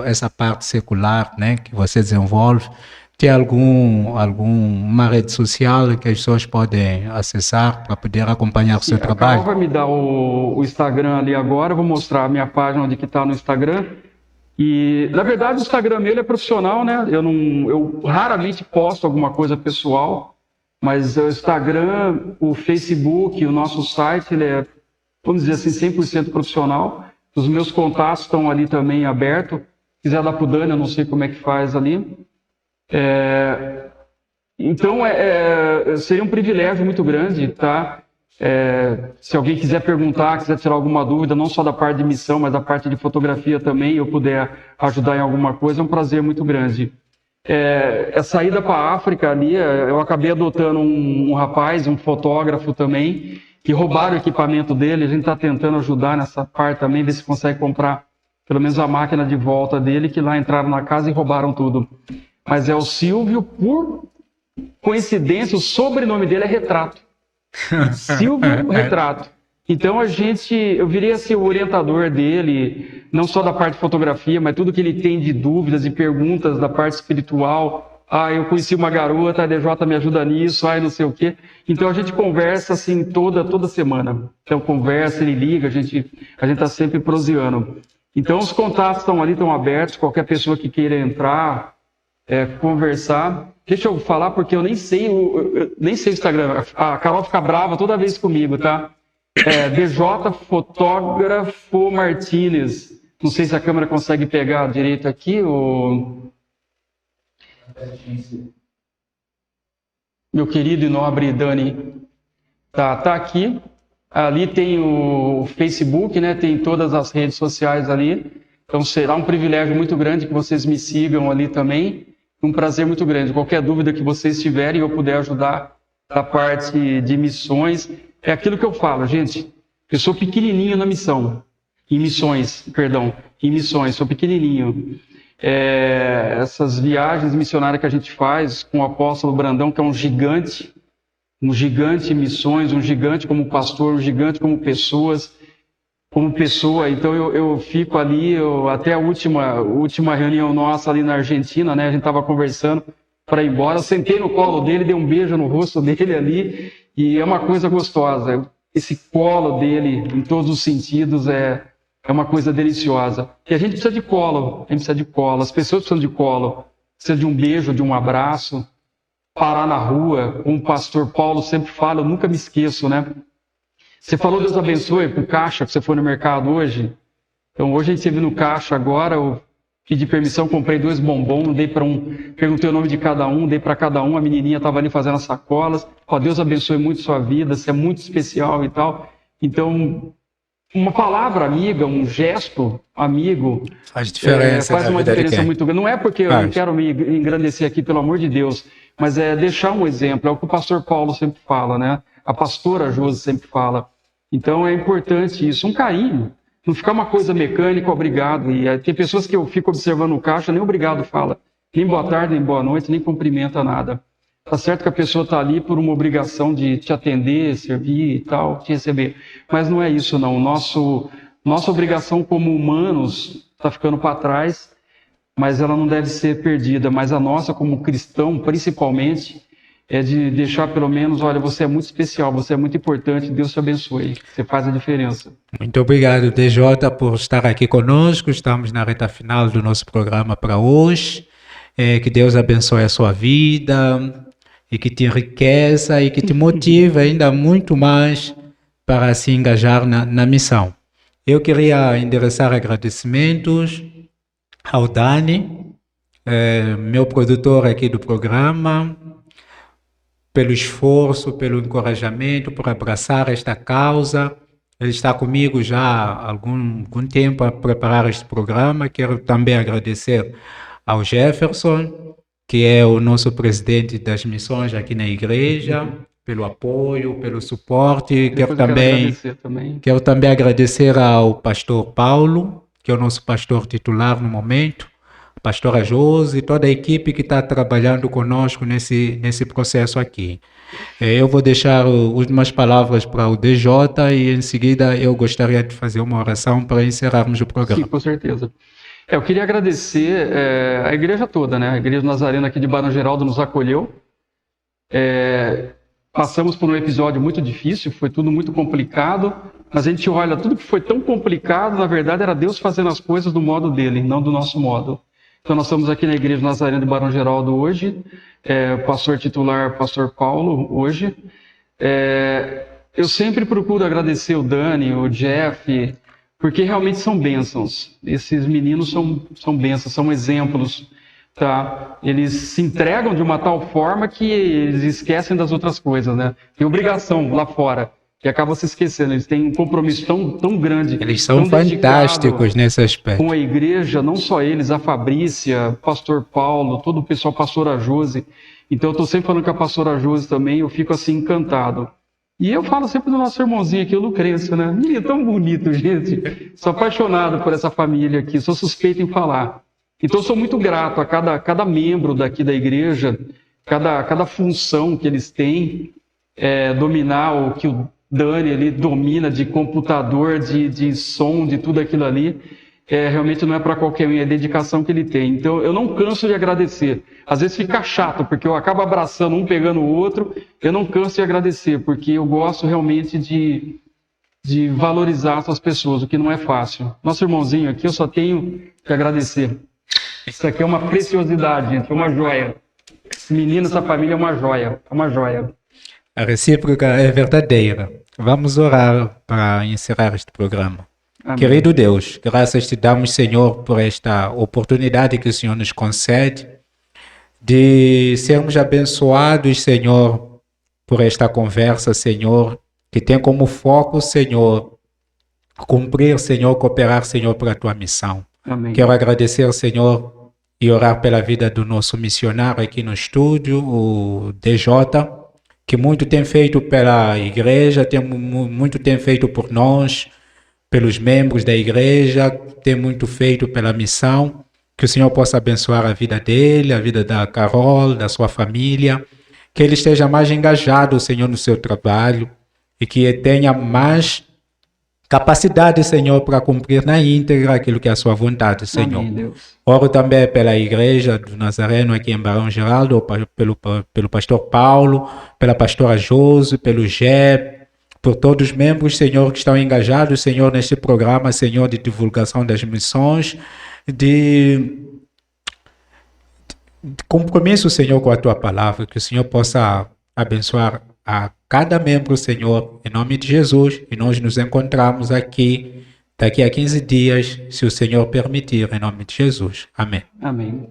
essa parte secular, né, que você desenvolve, tem alguma rede social que as pessoas podem acessar para poder acompanhar o seu trabalho? A Carol vai me dar o Instagram ali agora, eu vou mostrar a minha página onde que está no Instagram. E, na verdade, o Instagram meu é profissional, né? Eu raramente posto alguma coisa pessoal, mas o Instagram, o Facebook, o nosso site, ele é, vamos dizer assim, 100% profissional. Os meus contatos estão ali também abertos. Se quiser dar para o Dani, eu não sei como é que faz ali. Então, seria um privilégio muito grande, tá? Se alguém quiser perguntar, quiser tirar alguma dúvida, não só da parte de missão, mas da parte de fotografia também, eu puder ajudar em alguma coisa, é um prazer muito grande. Essa ida para a África ali, eu acabei adotando um rapaz, um fotógrafo também, que roubaram o equipamento dele. A gente está tentando ajudar nessa parte também, ver se consegue comprar pelo menos a máquina de volta dele, que lá entraram na casa e roubaram tudo. Mas é o Silvio, por coincidência, o sobrenome dele é Retrato. Silvio Retrato. Então eu virei assim, o orientador dele, não só da parte de fotografia, mas tudo que ele tem de dúvidas e perguntas da parte espiritual. Eu conheci uma garota, a DJ me ajuda nisso, não sei o quê. Então a gente conversa assim toda semana. Então conversa, ele liga, a gente está sempre proseando. Então os contatos estão ali, estão abertos, qualquer pessoa que queira entrar, conversar. Deixa eu falar porque eu nem sei o Instagram. A Carol fica brava toda vez comigo, tá? DJ Fotógrafo Martínez. Não sei se a câmera consegue pegar direito aqui. Meu querido e nobre Dani. Tá aqui. Ali tem o Facebook, né? Tem todas as redes sociais ali. Então será um privilégio muito grande que vocês me sigam ali também. Um prazer muito grande. Qualquer dúvida que vocês tiverem, eu puder ajudar da parte de missões. É aquilo que eu falo, gente. Eu sou pequenininho na missão. Em missões, sou pequenininho. Essas viagens missionárias que a gente faz com o apóstolo Brandão, que é um gigante em missões, um gigante como pastor, um gigante como pessoa. Então eu fico ali, até a última reunião nossa ali na Argentina, né? A gente estava conversando para ir embora, eu sentei no colo dele, dei um beijo no rosto dele ali, e é uma coisa gostosa. Esse colo dele, em todos os sentidos, é uma coisa deliciosa. E a gente precisa de colo, as pessoas precisam de colo, precisa de um beijo, de um abraço, parar na rua, como o pastor Paulo sempre fala, eu nunca me esqueço, né? Você falou Deus abençoe pro caixa, que você foi no mercado hoje. Então hoje a gente esteve no caixa agora, eu pedi permissão, comprei 2 bombons, dei para perguntei o nome de cada um, dei para cada um, a menininha estava ali fazendo as sacolas. Deus abençoe muito sua vida, você é muito especial e tal. Então, uma palavra amiga, um gesto amigo, faz diferença, faz uma diferença muito grande. Não é porque eu não quero me engrandecer aqui, pelo amor de Deus, mas é deixar um exemplo, é o que o pastor Paulo sempre fala, né? A pastora Josi sempre fala. Então é importante isso, um carinho. Não ficar uma coisa mecânica, obrigado. E tem pessoas que eu fico observando no caixa, nem obrigado fala. Nem boa tarde, nem boa noite, nem cumprimenta nada. Tá certo que a pessoa está ali por uma obrigação de te atender, servir e tal, te receber. Mas não é isso não. Nossa obrigação como humanos está ficando para trás, mas ela não deve ser perdida. Mas a nossa como cristão, principalmente, é de deixar pelo menos, olha, você é muito especial, você é muito importante, Deus te abençoe, você faz a diferença. Muito obrigado, DJ, por estar aqui conosco. Estamos na reta final do nosso programa para hoje. Que Deus abençoe a sua vida e que te enriqueça e que te motive ainda muito mais para se engajar na missão. Eu queria endereçar agradecimentos ao Dani, meu produtor aqui do programa, pelo esforço, pelo encorajamento, por abraçar esta causa. Ele está comigo já há algum tempo a preparar este programa. Quero também agradecer ao Jefferson, que é o nosso presidente das missões aqui na igreja, pelo apoio, pelo suporte. Quero também agradecer ao pastor Paulo, que é o nosso pastor titular no momento, pastora Josi e toda a equipe que está trabalhando conosco nesse processo aqui. Eu vou deixar as últimas palavras para o DJ e em seguida eu gostaria de fazer uma oração para encerrarmos o programa. Sim, com certeza. Eu queria agradecer a igreja toda, né? A Igreja Nazarena aqui de Barão Geraldo nos acolheu. Passamos por um episódio muito difícil, foi tudo muito complicado, mas a gente olha, tudo que foi tão complicado, na verdade era Deus fazendo as coisas do modo dele, não do nosso modo. Então nós estamos aqui na Igreja Nazarena de Barão Geraldo hoje, pastor titular, pastor Paulo, hoje. Eu sempre procuro agradecer o Dani, o Jeff, porque realmente são bênçãos. Esses meninos são bênçãos, são exemplos, tá? Eles se entregam de uma tal forma que eles esquecem das outras coisas, né? Tem obrigação lá fora, que acaba se esquecendo. Eles têm um compromisso tão grande. Eles são fantásticos nesse aspecto. Com a igreja, não só eles, a Fabrícia, o pastor Paulo, todo o pessoal, a pastora Josi. Então eu estou sempre falando com a pastora Josi também, eu fico assim encantado. E eu falo sempre do nosso irmãozinho aqui, o Lucrêncio, né? Menino tão bonito, gente. Sou apaixonado por essa família aqui, sou suspeito em falar. Então, sou muito grato a cada membro daqui da igreja, cada função que eles têm, dominar o que o Dani ali domina de computador, de som, de tudo aquilo ali. Realmente não é para qualquer um, é a dedicação que ele tem. Então, eu não canso de agradecer. Às vezes fica chato, porque eu acabo abraçando um, pegando o outro. Eu não canso de agradecer, porque eu gosto realmente de valorizar essas pessoas, o que não é fácil. Nosso irmãozinho aqui, eu só tenho que agradecer. Isso aqui é uma preciosidade, gente, é uma joia. Esse menino, essa família é uma joia, é uma joia. A recíproca é verdadeira. Vamos orar para encerrar este programa. Amém. Querido Deus, graças te damos, Senhor, por esta oportunidade que o Senhor nos concede de sermos abençoados, Senhor, por esta conversa, Senhor, que tem como foco, Senhor, cumprir, Senhor, cooperar, Senhor, para a tua missão. Amém. Quero agradecer, Senhor, e orar pela vida do nosso missionário aqui no estúdio, o DJ, que muito tem feito pela igreja, muito tem feito por nós, pelos membros da igreja, tem muito feito pela missão. Que o Senhor possa abençoar a vida dele, a vida da Carol, da sua família, que ele esteja mais engajado, Senhor, no seu trabalho e que tenha mais capacidade, Senhor, para cumprir na íntegra aquilo que é a sua vontade, Senhor. Amém, Deus. Oro também pela igreja do Nazareno aqui em Barão Geraldo, pelo pastor Paulo, pela pastora Josi, pelo Gé, por todos os membros, Senhor, que estão engajados, Senhor, neste programa, Senhor, de divulgação das missões, de compromisso, Senhor, com a Tua palavra, que o Senhor possa abençoar a cada membro, Senhor, em nome de Jesus, e nós nos encontramos aqui daqui a 15 dias, se o Senhor permitir, em nome de Jesus. Amém. Amém.